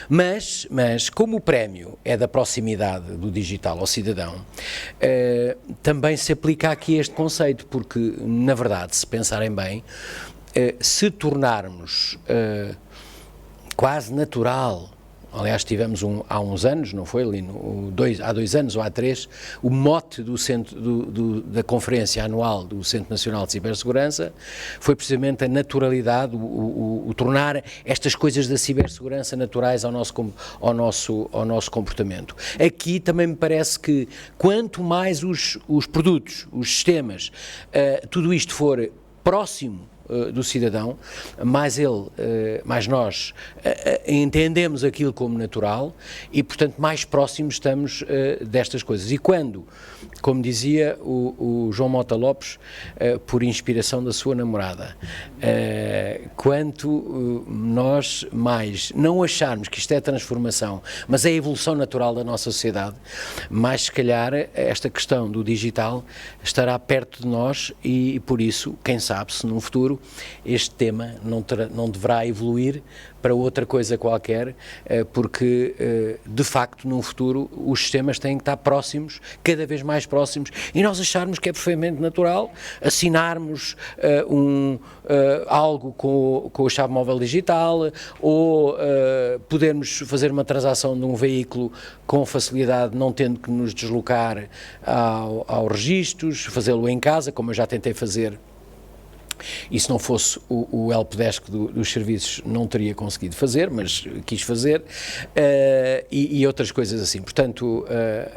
mas como o prémio é da proximidade do digital ao cidadão, também se aplica aqui este conceito, porque, na verdade, se pensarem bem, se tornarmos quase natural. Aliás, tivemos há uns anos, não foi ali, há 2 anos ou há 3, o mote da conferência anual do Centro Nacional de Cibersegurança foi precisamente a naturalidade, o tornar estas coisas da cibersegurança naturais ao nosso comportamento. Aqui também me parece que quanto mais os produtos, os sistemas, tudo isto for próximo do cidadão, mais nós entendemos aquilo como natural e, portanto, mais próximos estamos destas coisas. E quando, como dizia o João Mota Lopes, por inspiração da sua namorada, quanto nós mais não acharmos que isto é transformação, mas é a evolução natural da nossa sociedade, mais se calhar esta questão do digital estará perto de nós e por isso, quem sabe, se num futuro este tema não deverá evoluir para outra coisa qualquer, porque, de facto, num futuro, os sistemas têm que estar próximos, cada vez mais próximos, e nós acharmos que é perfeitamente natural assinarmos algo com a chave móvel digital, ou podermos fazer uma transação de um veículo com facilidade, não tendo que nos deslocar aos registros, fazê-lo em casa, como eu já tentei fazer. E se não fosse o helpdesk dos serviços não teria conseguido fazer, mas quis fazer, e outras coisas assim. Portanto,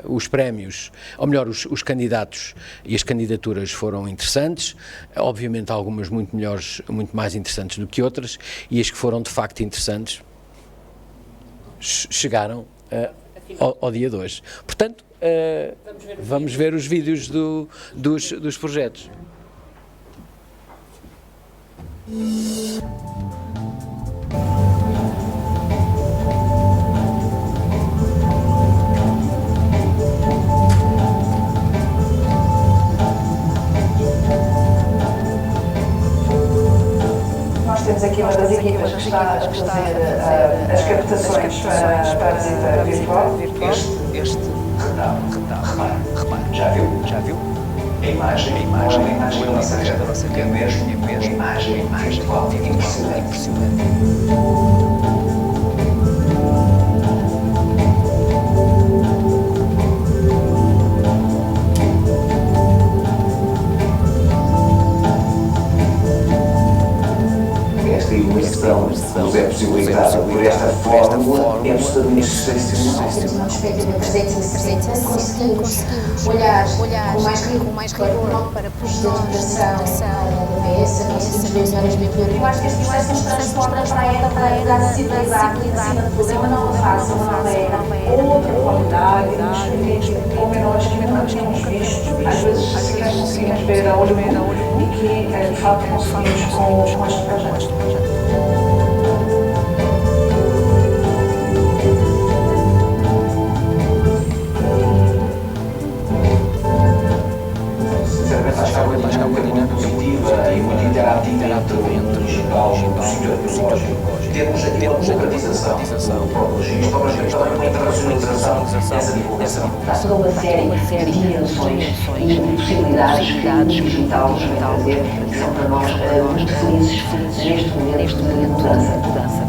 os prémios, ou melhor, os candidatos e as candidaturas foram interessantes, obviamente algumas muito melhores, muito mais interessantes do que outras, e as que foram de facto interessantes chegaram ao dia de hoje. Portanto, vamos ver os vídeos dos projetos. Nós temos aqui uma das equipas que está a fazer as captações para a visita virtual. Este repare, já viu? A imagem da nossa rede é mesmo uma imagem virtual impressionante. Esta imersão nos é possibilitada por esta fórmula absolutamente sensacional. Temos uma perspectiva 360, conseguimos olhar com mais rigor para projetos de educação, AWS, conseguimos ver melhores bibliotecas. Eu acho que este processo nos transporta para a era da acessibilidade, acima de tudo, é uma nova fase, uma nova era, outra qualidade, experiência com menores que nunca tínhamos visto, às vezes sequer conseguimos ver a olho nu, e que de facto conseguimos com este projeto. Sinceramente, acho que há uma dinâmica muito positiva e muito interativa entre o digital e o sítio tecnológico. Temos aqui uma democratização do próprio registro, mas temos também uma internacionalização dessa divulgação. Há toda uma série de dimensões e de possibilidades que o digital nos vai trazer, que são para nós muito felizes neste momento de mudança.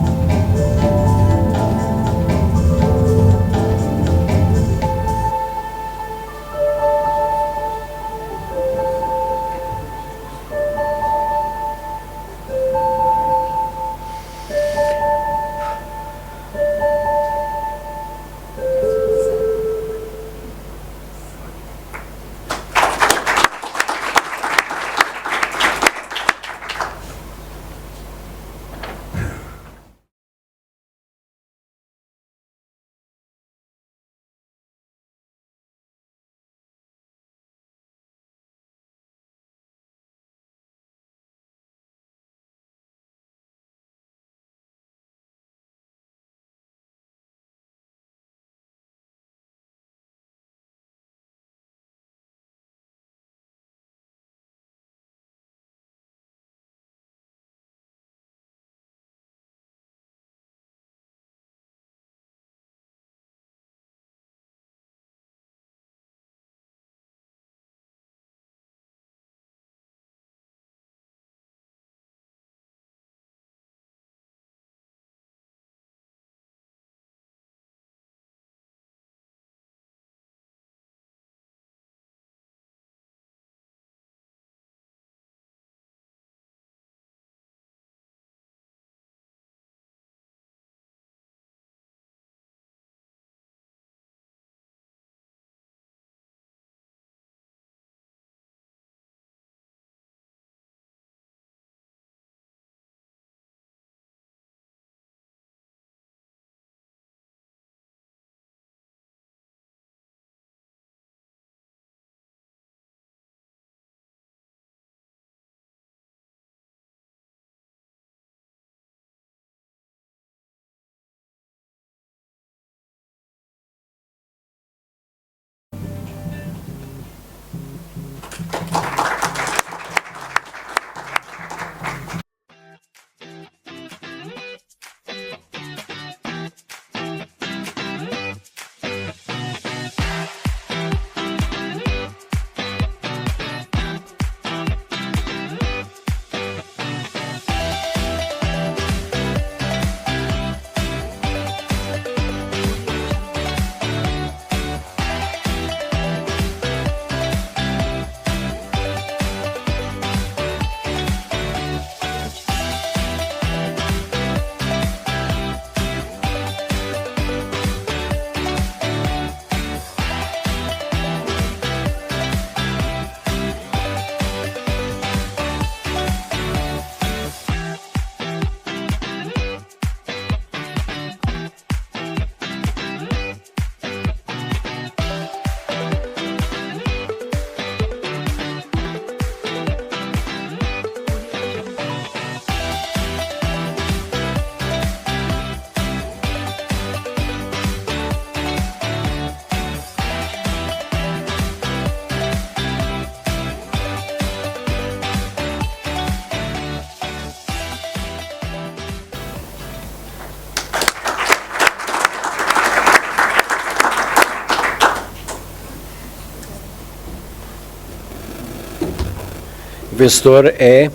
O vencedor é,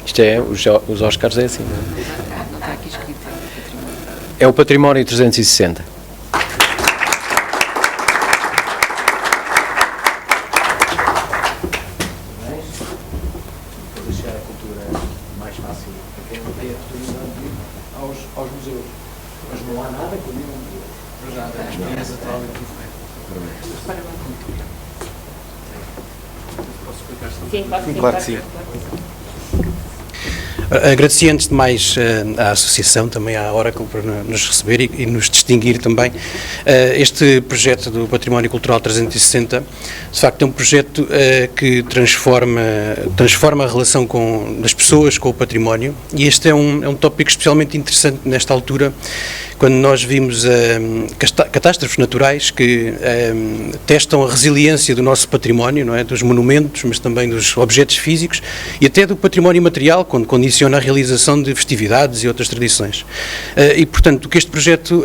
isto é, os Oscars é assim, não é? Não está aqui escrito. É o Património 360. Para deixar a cultura mais fácil para quem não tem a oportunidade de ir aos museus. Mas não há nada que o meu museu. Mas já a experiência totalmente diferente. Posso explicar? Sim, claro que sim. Agradeci antes de mais à Associação, também à Oracle, por nos receber e nos distinguir também. Este projeto do Património Cultural 360, de facto é um projeto que transforma a relação das pessoas com o património, e este é um tópico especialmente interessante nesta altura, quando nós vimos catástrofes naturais que testam a resiliência do nosso património, não é? Dos monumentos, mas também dos objetos físicos e até do património material, quando condiciona a realização de festividades e outras tradições. E, portanto, o que este projeto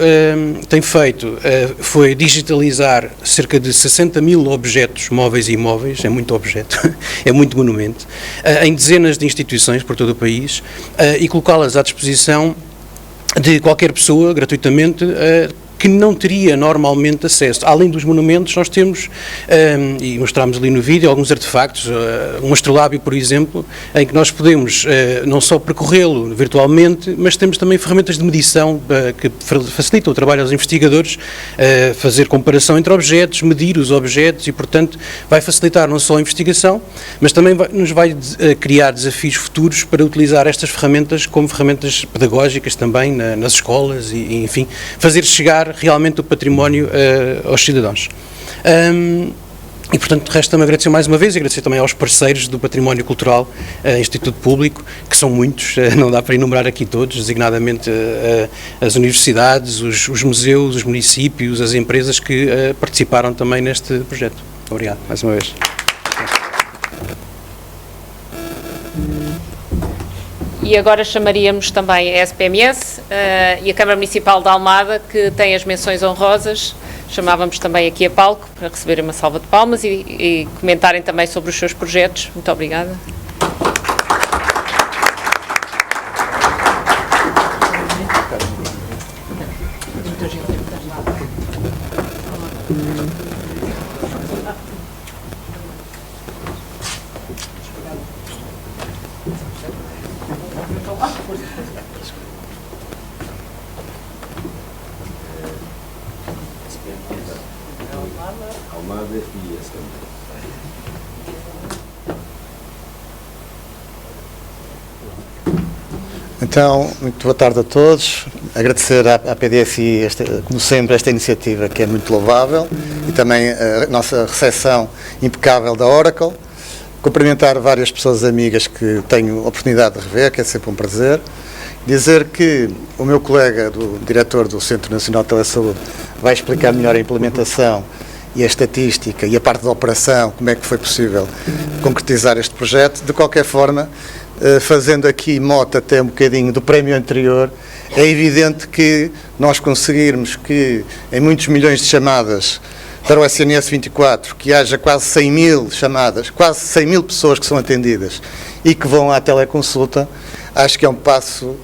tem feito foi digitalizar cerca de 60 mil objetos móveis e imóveis, é muito objeto, é muito monumento, em dezenas de instituições por todo o país, e colocá-las à disposição de qualquer pessoa, gratuitamente, que não teria normalmente acesso. Além dos monumentos, nós temos, e mostramos ali no vídeo, alguns artefactos, um astrolábio, por exemplo, em que nós podemos não só percorrê-lo virtualmente, mas temos também ferramentas de medição que facilitam o trabalho aos investigadores, fazer comparação entre objetos, medir os objetos e, portanto, vai facilitar não só a investigação, mas também nos vai criar desafios futuros para utilizar estas ferramentas como ferramentas pedagógicas também nas escolas e, enfim, fazer chegar realmente o património aos cidadãos. E, portanto, resta-me agradecer mais uma vez e agradecer também aos parceiros do Património Cultural, Instituto Público, que são muitos, não dá para enumerar aqui todos, designadamente as universidades, os museus, os municípios, as empresas que participaram também neste projeto. Obrigado, mais uma vez. E agora chamaríamos também a SPMS e a Câmara Municipal de Almada, que tem as menções honrosas. Chamávamos também aqui a palco para receberem uma salva de palmas e comentarem também sobre os seus projetos. Muito obrigada. Almada e esse também. Então, muito boa tarde a todos. Agradecer à PDSI, como sempre, esta iniciativa que é muito louvável e também a nossa recepção impecável da Oracle. Cumprimentar várias pessoas amigas que tenho oportunidade de rever, que é sempre um prazer. Dizer que o meu colega, diretor do Centro Nacional de Telesaúde, vai explicar melhor a implementação e a estatística e a parte da operação, como é que foi possível concretizar este projeto. De qualquer forma, fazendo aqui mote até um bocadinho do prémio anterior, é evidente que nós conseguirmos que em muitos milhões de chamadas para o SNS 24, que haja quase 100 mil chamadas, quase 100 mil pessoas que são atendidas e que vão à teleconsulta, acho que é um passo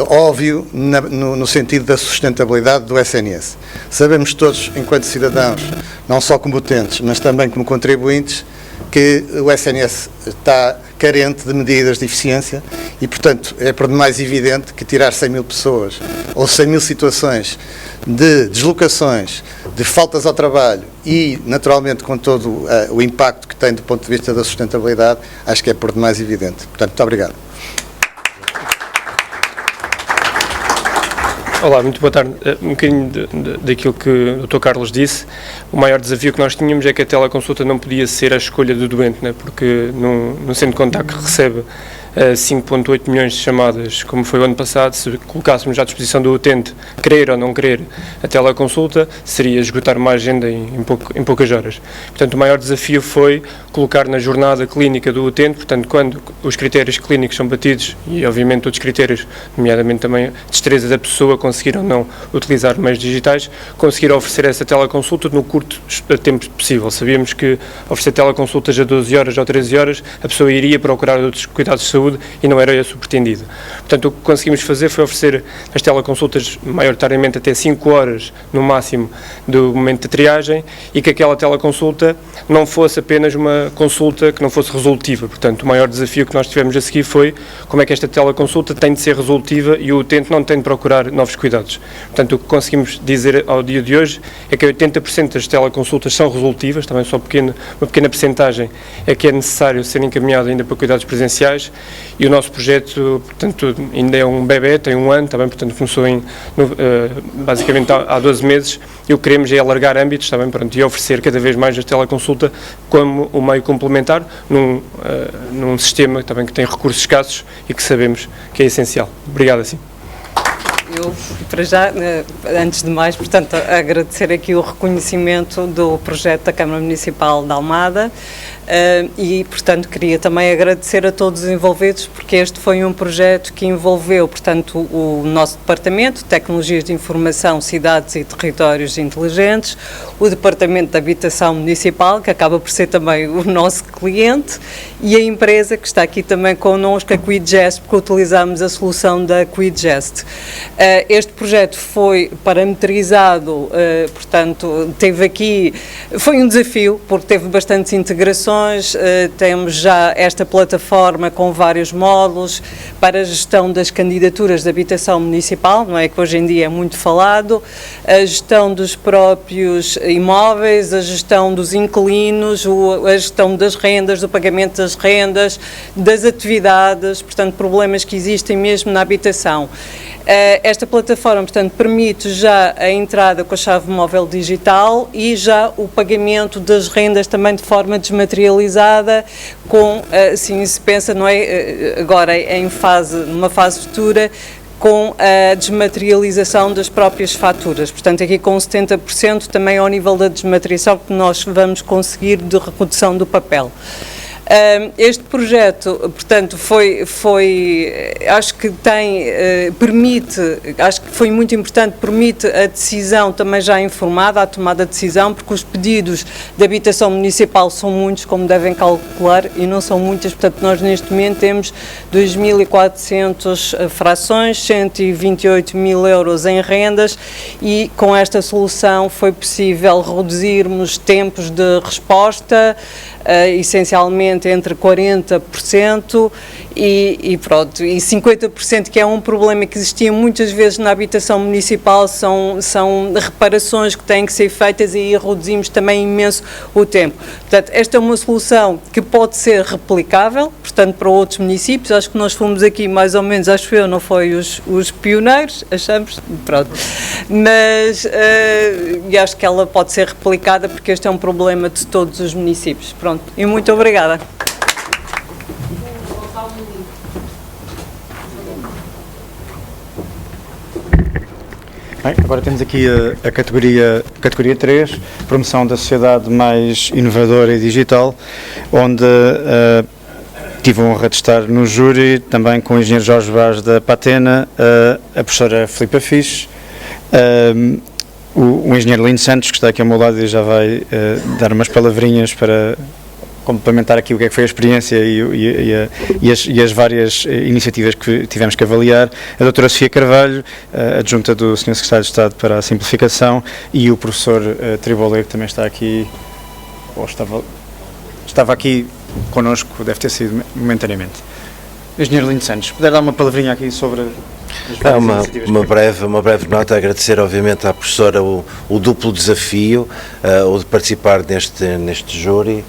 óbvio no sentido da sustentabilidade do SNS. Sabemos todos, enquanto cidadãos, não só como utentes, mas também como contribuintes, que o SNS está carente de medidas de eficiência e, portanto, é por demais evidente que tirar 100 mil pessoas ou 100 mil situações de deslocações, de faltas ao trabalho e, naturalmente, com todo o impacto que tem do ponto de vista da sustentabilidade, acho que é por demais evidente. Portanto, muito obrigado. Olá, muito boa tarde. Um bocadinho daquilo que o Dr. Carlos disse, o maior desafio que nós tínhamos é que a teleconsulta não podia ser a escolha do doente, né? Porque no centro de contacto recebe 5,8 milhões de chamadas, como foi o ano passado. Se colocássemos à disposição do utente, querer ou não querer, a teleconsulta, seria esgotar uma agenda em poucas horas. Portanto, o maior desafio foi colocar na jornada clínica do utente, portanto, quando os critérios clínicos são batidos, e obviamente outros critérios, nomeadamente também a destreza da pessoa, conseguir ou não utilizar meios digitais, conseguir oferecer essa teleconsulta no curto tempo possível. Sabíamos que oferecer teleconsultas a 12 horas ou 13 horas, a pessoa iria procurar outros cuidados de saúde e não era esse o pretendido. Portanto, o que conseguimos fazer foi oferecer as teleconsultas maioritariamente até 5 horas no máximo do momento de triagem, e que aquela teleconsulta não fosse apenas uma consulta que não fosse resolutiva. Portanto, o maior desafio que nós tivemos a seguir foi como é que esta teleconsulta tem de ser resolutiva e o utente não tem de procurar novos cuidados. Portanto, o que conseguimos dizer ao dia de hoje é que 80% das teleconsultas são resolutivas, também só uma pequena percentagem é que é necessário ser encaminhado ainda para cuidados presenciais, e o nosso projeto, portanto, ainda é um bebê, tem 1 ano, também, portanto, começou basicamente há 12 meses, e o que queremos é alargar âmbitos, também, pronto, e oferecer cada vez mais a teleconsulta como um meio complementar num sistema também que tem recursos escassos e que sabemos que é essencial. Obrigado, assim. Eu, para já, antes de mais, portanto, agradecer aqui o reconhecimento do projeto da Câmara Municipal de Almada e, portanto, queria também agradecer a todos os envolvidos, porque este foi um projeto que envolveu, portanto, o nosso Departamento de Tecnologias de Informação, Cidades e Territórios Inteligentes, o Departamento de Habitação Municipal, que acaba por ser também o nosso cliente, e a empresa que está aqui também connosco, a Quidgest, porque utilizamos a solução da Quidgest. Este projeto foi parametrizado, portanto, foi um desafio, porque teve bastantes integrações, temos já esta plataforma com vários módulos para a gestão das candidaturas de habitação municipal, não é, que hoje em dia é muito falado, a gestão dos próprios imóveis, a gestão dos inquilinos, a gestão das rendas, do pagamento das rendas, das atividades, portanto, problemas que existem mesmo na habitação. Esta plataforma, portanto, permite já a entrada com a chave móvel digital e já o pagamento das rendas também de forma desmaterializada, com, assim se pensa, não é, agora numa fase futura, com a desmaterialização das próprias faturas. Portanto, aqui com 70% também ao nível da desmaterialização que nós vamos conseguir de redução do papel. Este projeto, portanto, acho que acho que foi muito importante, permite a decisão também já informada, a tomada de decisão, porque os pedidos de habitação municipal são muitos, como devem calcular, e não são muitas, portanto, nós neste momento temos 2.400 frações, 128.000 euros em rendas, e com esta solução foi possível reduzirmos tempos de resposta, essencialmente entre 40% e 50%, que é um problema que existia muitas vezes na habitação municipal, são reparações que têm que ser feitas, e aí reduzimos também imenso o tempo. Portanto, esta é uma solução que pode ser replicável, portanto, para outros municípios. Acho que nós fomos aqui mais ou menos, acho eu, não foi os pioneiros, achamos, pronto, mas e acho que ela pode ser replicada, porque este é um problema de todos os municípios. Pronto, e muito obrigada. Bem, agora temos aqui a categoria 3, promoção da sociedade mais inovadora e digital, onde tive a honra de estar no júri, também com o engenheiro Jorge Vaz da Patena, a professora Filipa Fisch, o engenheiro Lino Santos, que está aqui ao meu lado e já vai dar umas palavrinhas para complementar aqui o que é que foi a experiência e as várias iniciativas que tivemos que avaliar, a doutora Sofia Carvalho, adjunta do Sr. Secretário de Estado para a Simplificação, e o professor Triboleiro, que também está aqui, ou estava aqui connosco, deve ter sido momentaneamente. Engenheiro Lino Santos, puder dar uma palavrinha aqui sobre uma breve nota, agradecer obviamente à professora o duplo desafio, o de participar neste júri,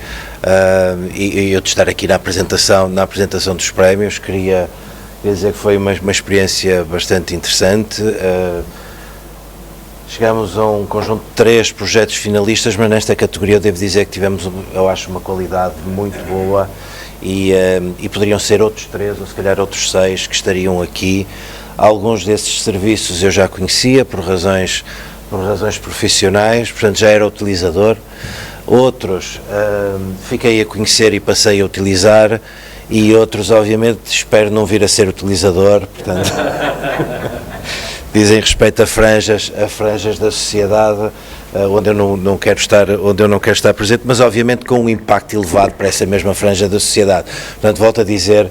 e eu de estar aqui na apresentação dos prémios. Queria dizer que foi uma experiência bastante interessante. Chegámos a um conjunto de 3 projetos finalistas, mas nesta categoria eu devo dizer que tivemos, eu acho, uma qualidade muito boa e poderiam ser outros 3 ou se calhar outros 6 que estariam aqui. Alguns desses serviços eu já conhecia por razões profissionais, portanto já era utilizador. Outros fiquei a conhecer e passei a utilizar, e outros obviamente espero não vir a ser utilizador, portanto dizem respeito a franjas da sociedade onde eu não quero estar presente, mas obviamente com um impacto elevado para essa mesma franja da sociedade. Portanto, volto a dizer,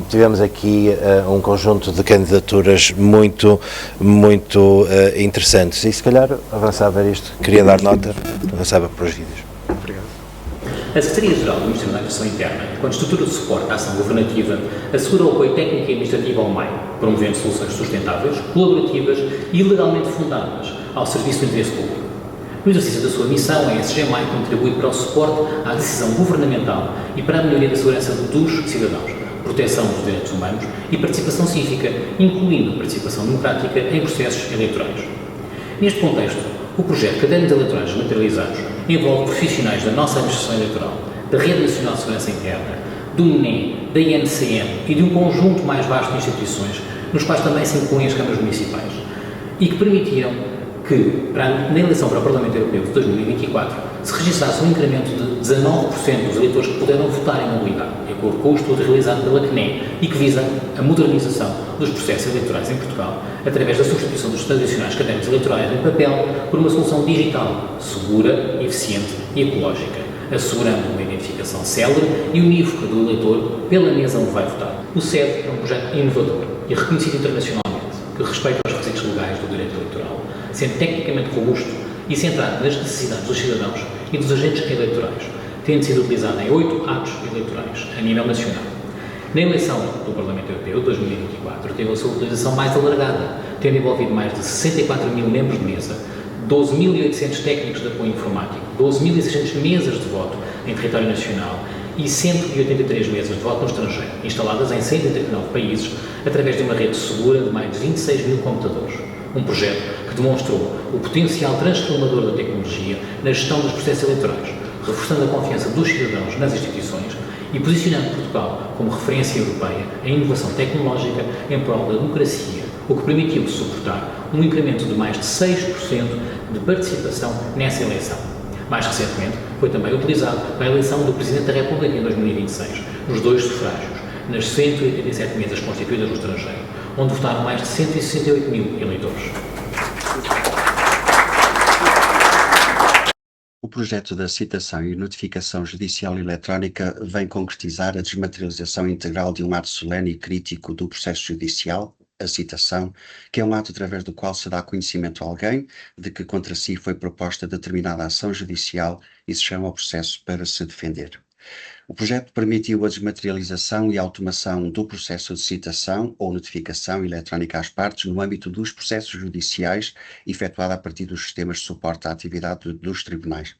tivemos aqui um conjunto de candidaturas muito interessantes, e se calhar avançava isto, queria dar nota, avançava para os vídeos. Obrigado. A Secretaria-Geral do Ministério da Administração Interna, enquanto estrutura de suporte à ação governativa, assegura o apoio técnico e administrativo ao MEI, promovendo soluções sustentáveis, colaborativas e legalmente fundadas ao serviço do interesse público. No exercício da sua missão, a SGMAI contribui para o suporte à decisão governamental e para a melhoria da segurança dos cidadãos, proteção dos direitos humanos e participação cívica, incluindo participação democrática em processos eleitorais. Neste contexto, o projeto Cadernos Eleitorais Materializados envolve profissionais da nossa Administração Eleitoral, da Rede Nacional de Segurança Interna, do INE, da INCM e de um conjunto mais vasto de instituições, nos quais também se incluem as câmaras municipais, e que permitiram que, na eleição para o Parlamento Europeu de 2024, se registrasse um incremento de 19% dos eleitores que puderam votar em mobilidade, de acordo com o estudo realizado pela CNE, e que visa a modernização dos processos eleitorais em Portugal, através da substituição dos tradicionais cadernos eleitorais em papel por uma solução digital, segura, eficiente e ecológica, assegurando uma identificação célere e unívoca do eleitor pela mesa onde vai votar. O CED é um projeto inovador e reconhecido internacionalmente, que respeita os requisitos legais do direito eleitoral, sendo tecnicamente robusto e centrado nas necessidades dos cidadãos e dos agentes eleitorais, tendo sido utilizado em 8 atos eleitorais a nível nacional. Na eleição do Parlamento Europeu de 2024, teve a sua utilização mais alargada, tendo envolvido mais de 64 mil membros de mesa, 12.800 técnicos de apoio informático, 12.600 mesas de voto em território nacional e 183 mesas de voto no estrangeiro, instaladas em 139 países, através de uma rede segura de mais de 26 mil computadores. Um projeto que demonstrou o potencial transformador da tecnologia na gestão dos processos eleitorais, reforçando a confiança dos cidadãos nas instituições e posicionando Portugal como referência europeia em inovação tecnológica em prol da democracia, o que permitiu suportar um incremento de mais de 6% de participação nessa eleição. Mais recentemente, foi também utilizado para a eleição do Presidente da República em 2026, nos 2 sufrágios, nas 187 mesas constituídas no estrangeiro, onde votaram mais de 168 mil eleitores. O projeto da citação e notificação judicial eletrónica vem concretizar a desmaterialização integral de um ato solene e crítico do processo judicial, a citação, que é um ato através do qual se dá conhecimento a alguém de que contra si foi proposta determinada ação judicial e se chama ao processo para se defender. O projeto permitiu a desmaterialização e automação do processo de citação ou notificação eletrónica às partes no âmbito dos processos judiciais, efetuada a partir dos sistemas de suporte à atividade dos tribunais.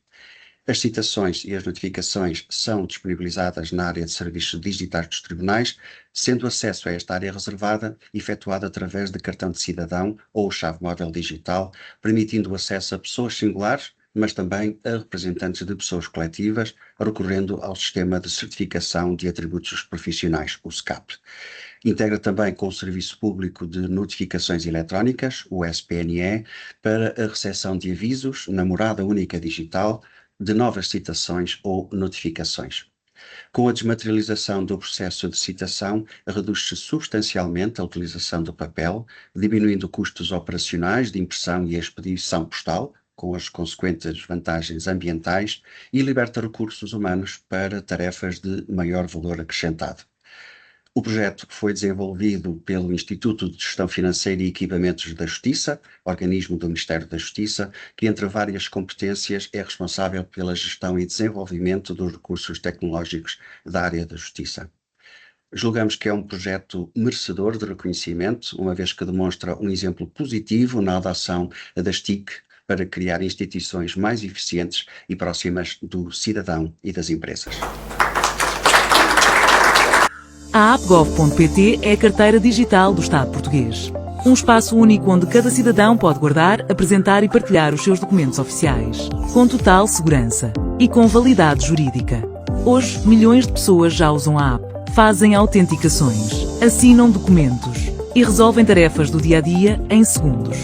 As citações e as notificações são disponibilizadas na área de serviços digitais dos tribunais, sendo o acesso a esta área reservada efetuado através de cartão de cidadão ou chave móvel digital, permitindo o acesso a pessoas singulares, mas também a representantes de pessoas coletivas, recorrendo ao Sistema de Certificação de Atributos Profissionais, o SCAP. Integra também com o Serviço Público de Notificações Eletrónicas, o SPNE, para a recepção de avisos na morada única digital, de novas citações ou notificações. Com a desmaterialização do processo de citação, reduz-se substancialmente a utilização do papel, diminuindo custos operacionais de impressão e expedição postal, com as consequentes vantagens ambientais, e liberta recursos humanos para tarefas de maior valor acrescentado. O projeto foi desenvolvido pelo Instituto de Gestão Financeira e Equipamentos da Justiça, organismo do Ministério da Justiça, que entre várias competências é responsável pela gestão e desenvolvimento dos recursos tecnológicos da área da Justiça. Julgamos que é um projeto merecedor de reconhecimento, uma vez que demonstra um exemplo positivo na adoção das TIC, para criar instituições mais eficientes e próximas do cidadão e das empresas. A appgov.pt é a carteira digital do Estado português. Um espaço único onde cada cidadão pode guardar, apresentar e partilhar os seus documentos oficiais, com total segurança e com validade jurídica. Hoje, milhões de pessoas já usam a app, fazem autenticações, assinam documentos e resolvem tarefas do dia-a-dia em segundos.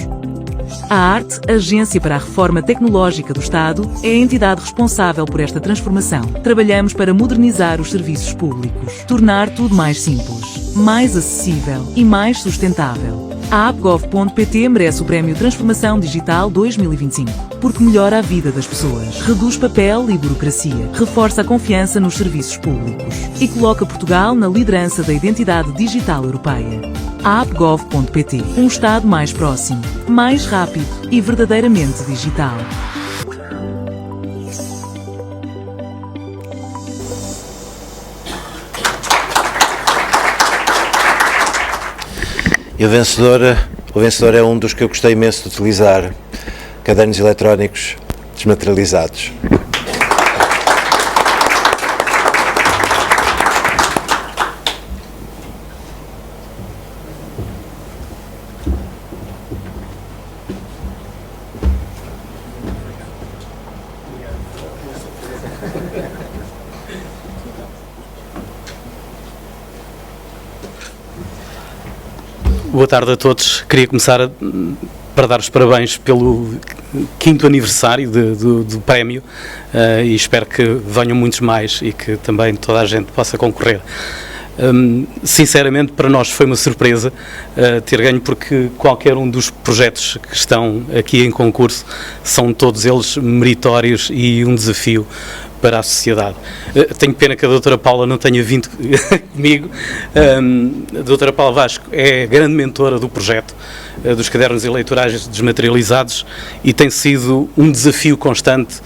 A ARTE, Agência para a Reforma Tecnológica do Estado, é a entidade responsável por esta transformação. Trabalhamos para modernizar os serviços públicos, tornar tudo mais simples, mais acessível e mais sustentável. A appgov.pt merece o Prémio Transformação Digital 2025, porque melhora a vida das pessoas, reduz papel e burocracia, reforça a confiança nos serviços públicos e coloca Portugal na liderança da identidade digital europeia. A appgov.pt, um Estado mais próximo, mais rápido e verdadeiramente digital. E o vencedor é um dos que eu gostei imenso de utilizar, cadernos eletrónicos desmaterializados. Boa tarde a todos. Queria começar para dar os parabéns pelo 5º aniversário do prémio e espero que venham muitos mais e que também toda a gente possa concorrer. Sinceramente, para nós foi uma surpresa ter ganho, porque qualquer um dos projetos que estão aqui em concurso são todos eles meritórios e um desafio para a sociedade. Tenho pena que a doutora Paula não tenha vindo comigo. A doutora Paula Vasco é grande mentora do projeto dos cadernos eleitorais desmaterializados e tem sido um desafio constante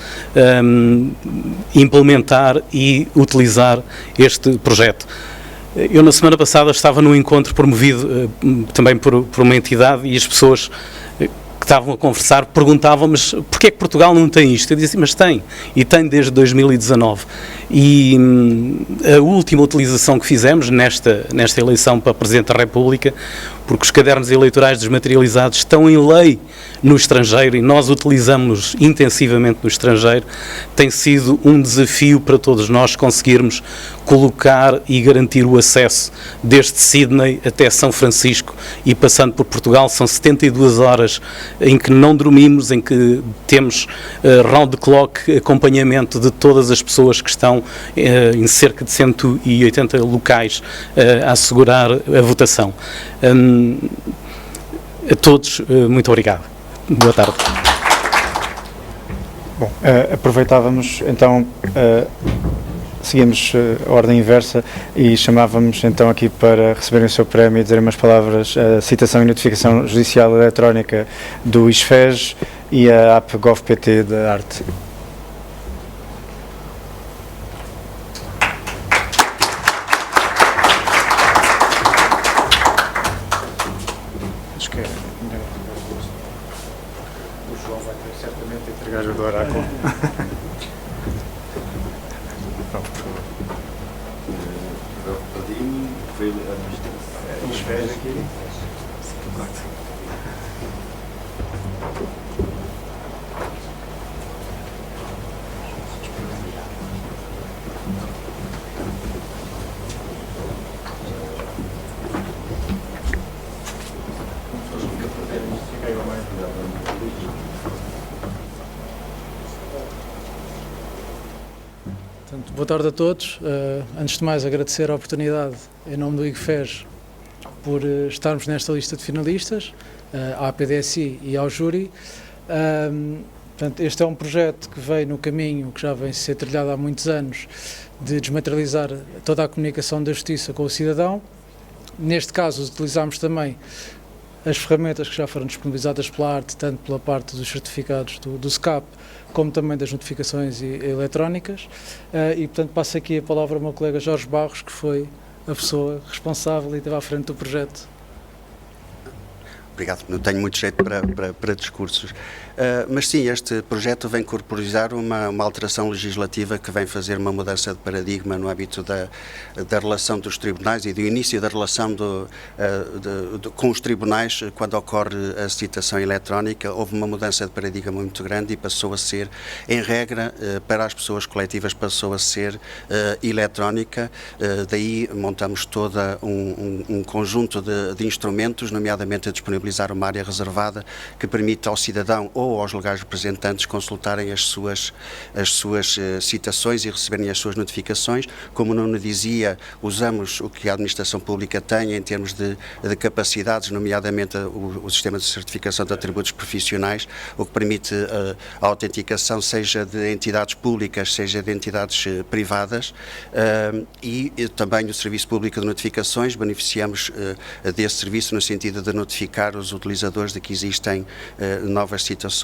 implementar e utilizar este projeto. Eu, na semana passada, estava num encontro promovido também por uma entidade e as pessoas que estavam a conversar perguntavam, mas porquê é que Portugal não tem isto? Eu disse, mas tem, e tem desde 2019. E a última utilização que fizemos nesta eleição para Presidente da República, porque os cadernos eleitorais desmaterializados estão em lei no estrangeiro e nós utilizamos-los intensivamente no estrangeiro, tem sido um desafio para todos nós conseguirmos colocar e garantir o acesso desde Sydney até São Francisco e passando por Portugal. São 72 horas em que não dormimos, em que temos round the clock acompanhamento de todas as pessoas que estão em cerca de 180 locais a assegurar a votação. A todos, muito obrigado. Boa tarde. Bom, aproveitávamos então, seguimos a ordem inversa e chamávamos então aqui para receberem o seu prémio e dizer umas palavras a citação e notificação judicial eletrónica do ISFES e a app GovPT da ARTE. Acho que é melhor. O João vai ter certamente a entregar o do oráculo. Boa tarde a todos. Antes de mais, agradecer a oportunidade, em nome do IGFES, por estarmos nesta lista de finalistas, à PDSI e ao júri. Portanto, este é um projeto que veio no caminho, que já vem a ser trilhado há muitos anos, de desmaterializar toda a comunicação da justiça com o cidadão. Neste caso, utilizámos também as ferramentas que já foram disponibilizadas pela ARTE, tanto pela parte dos certificados do SCAP, como também das notificações eletrónicas, e portanto passo aqui a palavra ao meu colega Jorge Barros, que foi a pessoa responsável e esteve à frente do projeto. Obrigado. Não tenho muito jeito para discursos. Mas sim, este projeto vem corporizar uma alteração legislativa que vem fazer uma mudança de paradigma no âmbito da relação dos tribunais e do início da relação com os tribunais quando ocorre a citação eletrónica. Houve uma mudança de paradigma muito grande e passou a ser, em regra, para as pessoas coletivas, passou a ser eletrónica. Daí montamos todo um conjunto de instrumentos, nomeadamente a disponibilizar uma área reservada que permite ao cidadão ou aos legais representantes consultarem as suas citações e receberem as suas notificações. Como o Nuno dizia, usamos o que a administração pública tem em termos de capacidades, nomeadamente o sistema de certificação de atributos profissionais, o que permite a autenticação seja de entidades públicas, seja de entidades privadas, e também o Serviço Público de Notificações. Beneficiamos desse serviço no sentido de notificar os utilizadores de que existem novas citações.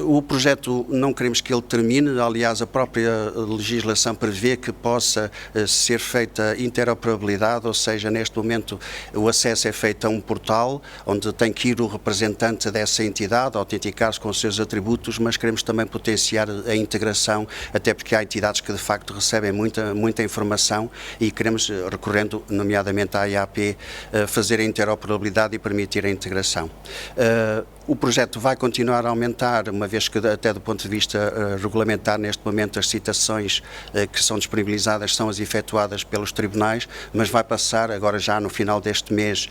O projeto não queremos que ele termine, aliás a própria legislação prevê que possa ser feita interoperabilidade, ou seja, neste momento o acesso é feito a um portal onde tem que ir o representante dessa entidade, autenticar-se com os seus atributos, mas queremos também potenciar a integração, até porque há entidades que de facto recebem muita informação e queremos, recorrendo nomeadamente à IAP, fazer a interoperabilidade e permitir a integração. O projeto vai continuar a aumentar, uma vez que até do ponto de vista regulamentar, neste momento as citações que são disponibilizadas são as efetuadas pelos tribunais, mas vai passar agora já no final deste mês,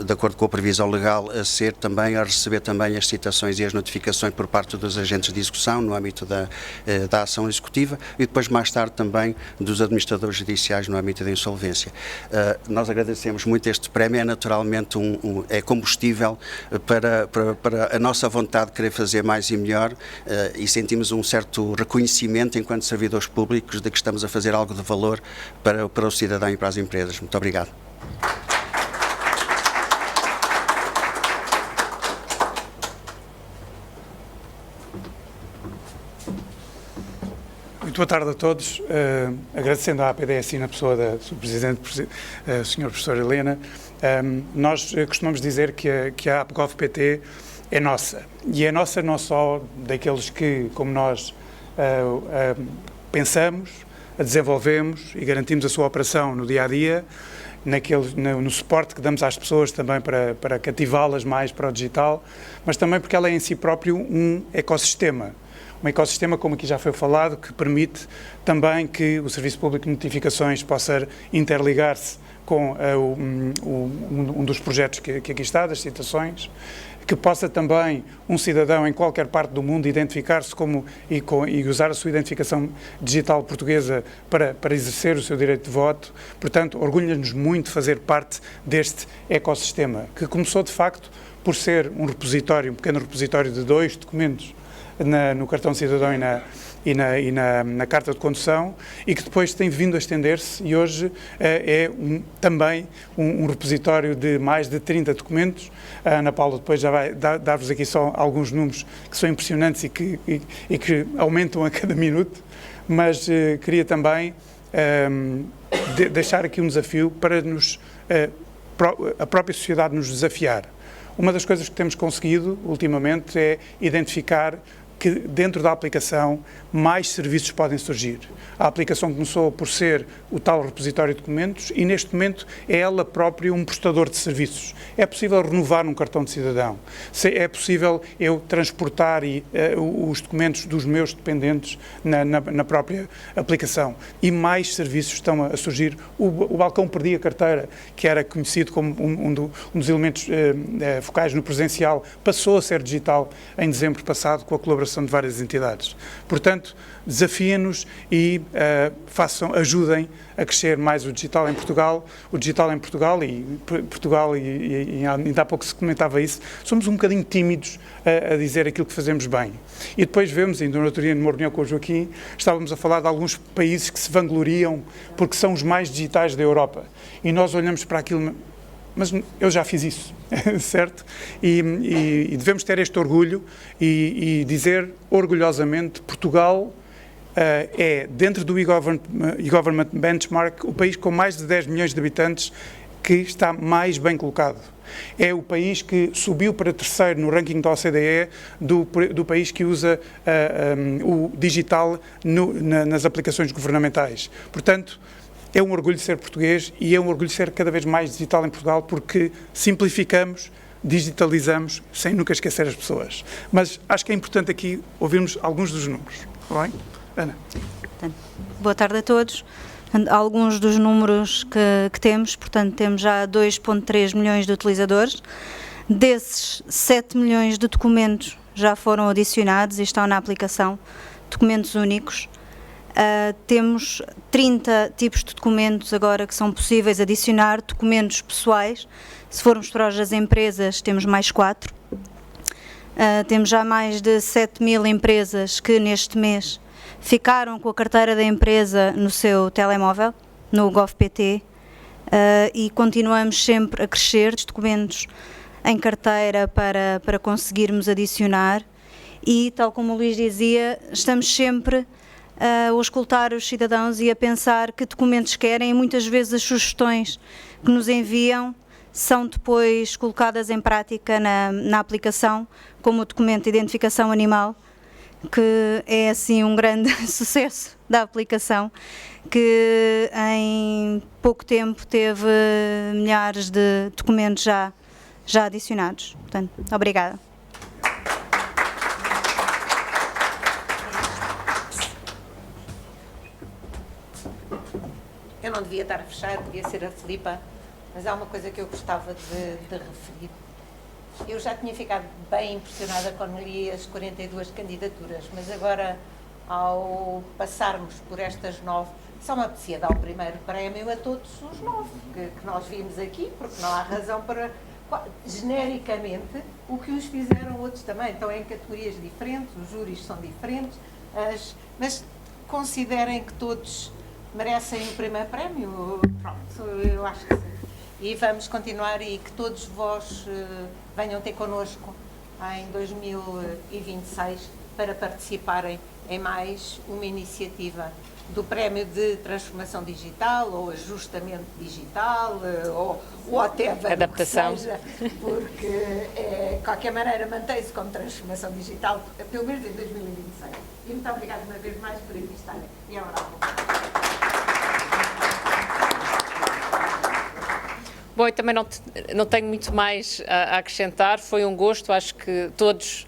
de acordo com a previsão legal, a receber também as citações e as notificações por parte dos agentes de execução no âmbito da ação executiva e depois mais tarde também dos administradores judiciais no âmbito da insolvência. Nós agradecemos muito este prémio, é naturalmente é combustível para a nossa vontade de querer fazer mais e melhor, e sentimos um certo reconhecimento enquanto servidores públicos de que estamos a fazer algo de valor para o cidadão e para as empresas. Muito obrigado. Muito boa tarde a todos. Agradecendo à PDSI na pessoa da sua Presidente, Sr. Professor Helena. Nós costumamos dizer que a AppGov.pt é nossa. E é nossa não só daqueles que, como nós, pensamos, a desenvolvemos e garantimos a sua operação no dia-a-dia, no suporte que damos às pessoas também para cativá-las mais para o digital, mas também porque ela é em si próprio um ecossistema. Um ecossistema, como aqui já foi falado, que permite também que o Serviço Público de Notificações possa interligar-se com um dos projetos que aqui está, das citações, que possa também um cidadão em qualquer parte do mundo identificar-se e usar a sua identificação digital portuguesa para exercer o seu direito de voto. Portanto, orgulha-nos muito fazer parte deste ecossistema, que começou de facto por ser um pequeno repositório de 2 documentos no cartão de cidadão e na carta de condução, e que depois tem vindo a estender-se e hoje é também um repositório de mais de 30 documentos. A Ana Paula depois já vai dar-vos aqui só alguns números que são impressionantes e que aumentam a cada minuto, mas queria também deixar aqui um desafio para a própria sociedade nos desafiar. Uma das coisas que temos conseguido ultimamente é identificar que dentro da aplicação mais serviços podem surgir. A aplicação começou por ser o tal repositório de documentos e neste momento é ela própria um prestador de serviços. É possível renovar um cartão de cidadão, é possível eu transportar os documentos dos meus dependentes na própria aplicação e mais serviços estão a surgir. O balcão Perdi a Carteira, que era conhecido como um dos elementos focais no presencial, passou a ser digital em dezembro passado com a colaboração de várias entidades. Portanto, desafiem-nos e ajudem a crescer mais o digital em Portugal. O digital em Portugal, e ainda há pouco se comentava isso, somos um bocadinho tímidos a dizer aquilo que fazemos bem. E depois vemos, ainda no outro dia, numa reunião com o Joaquim, estávamos a falar de alguns países que se vangloriam porque são os mais digitais da Europa. E nós olhamos para aquilo, mas eu já fiz isso, certo? E devemos ter este orgulho e dizer orgulhosamente, Portugal é, dentro do e-Government Benchmark, o país com mais de 10 milhões de habitantes que está mais bem colocado. É o país que subiu para terceiro no ranking da OCDE do país que usa o digital nas aplicações governamentais. Portanto, é um orgulho ser português e é um orgulho ser cada vez mais digital em Portugal, porque simplificamos, digitalizamos, sem nunca esquecer as pessoas. Mas acho que é importante aqui ouvirmos alguns dos números. Está bem? Ana. Boa tarde a todos. Alguns dos números que temos, portanto, temos já 2,3 milhões de utilizadores. Desses, 7 milhões de documentos já foram adicionados e estão na aplicação, documentos únicos. Temos 30 tipos de documentos agora que são possíveis adicionar, documentos pessoais. Se formos para as empresas, temos mais 4. Temos já mais de 7 mil empresas que neste mês ficaram com a carteira da empresa no seu telemóvel, no GovPT, e continuamos sempre a crescer os documentos em carteira para conseguirmos adicionar e, tal como o Luís dizia, estamos sempre a auscultar os cidadãos e a pensar que documentos querem, e muitas vezes as sugestões que nos enviam são depois colocadas em prática na aplicação, como o documento de identificação animal, que é assim um grande sucesso da aplicação, que em pouco tempo teve milhares de documentos já adicionados. Portanto, obrigada. Eu não devia estar a fechar, devia ser a Filipa, mas há uma coisa que eu gostava de referir. Eu já tinha ficado bem impressionada quando li as 42 candidaturas, mas agora, ao passarmos por estas 9, só me apetecia dar o primeiro prémio a todos os 9 que nós vimos aqui, porque não há razão para, genericamente, o que os fizeram outros também. Estão em categorias diferentes, os júris são diferentes, mas considerem que todos merecem o primeiro prémio. Pronto, eu acho que sim. E vamos continuar e que todos vós venham ter connosco em 2026 para participarem em mais uma iniciativa do Prémio de Transformação Digital ou Ajustamento Digital ou até adaptação, porque de qualquer maneira mantém-se como transformação digital, pelo menos em 2026. E muito obrigada uma vez mais por aqui estarem. E agora Bom, eu também não tenho muito mais a acrescentar, foi um gosto, acho que todos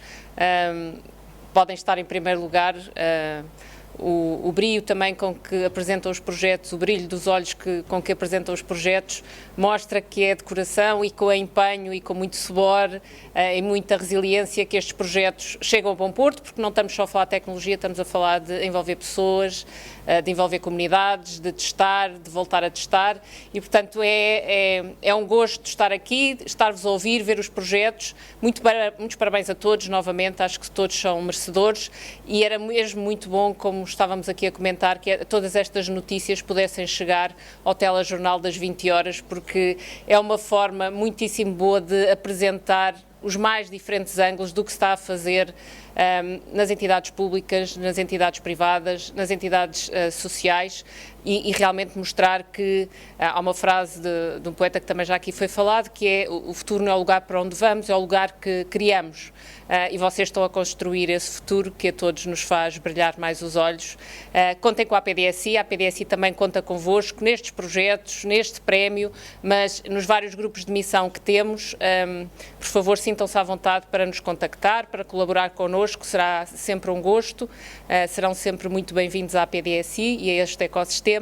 podem estar em primeiro lugar, o brilho também com que apresentam os projetos, o brilho dos olhos com que apresentam os projetos, mostra que é de coração e com empenho e com muito suor e muita resiliência que estes projetos chegam a bom porto, porque não estamos só a falar de tecnologia, estamos a falar de envolver pessoas, de envolver comunidades, de testar, de voltar a testar e, portanto, é um gosto estar aqui, estar-vos a ouvir, ver os projetos. Muitos parabéns a todos, novamente, acho que todos são merecedores e era mesmo muito bom, como estávamos aqui a comentar, que todas estas notícias pudessem chegar ao telejornal das 20 horas, porque é uma forma muitíssimo boa de apresentar os mais diferentes ângulos do que se está a fazer nas entidades públicas, nas entidades privadas, nas entidades sociais e realmente mostrar que há uma frase de um poeta que também já aqui foi falado, que é o futuro não é o lugar para onde vamos, é o lugar que criamos e vocês estão a construir esse futuro que a todos nos faz brilhar mais os olhos. Contem com a PDSI também conta convosco nestes projetos, neste prémio, mas nos vários grupos de missão que temos, por favor sintam-se à vontade para nos contactar, para colaborar connosco, será sempre um gosto, serão sempre muito bem-vindos à PDSI e a este ecossistema.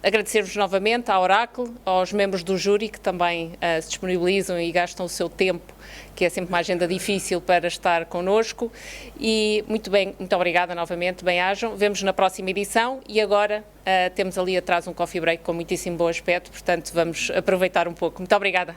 Agradecer-vos novamente à Oracle, aos membros do júri que também se disponibilizam e gastam o seu tempo, que é sempre uma agenda difícil para estar connosco e muito bem, muito obrigada novamente, bem-ajam, vemos na próxima edição e agora temos ali atrás um coffee break com muitíssimo bom aspecto, portanto vamos aproveitar um pouco. Muito obrigada.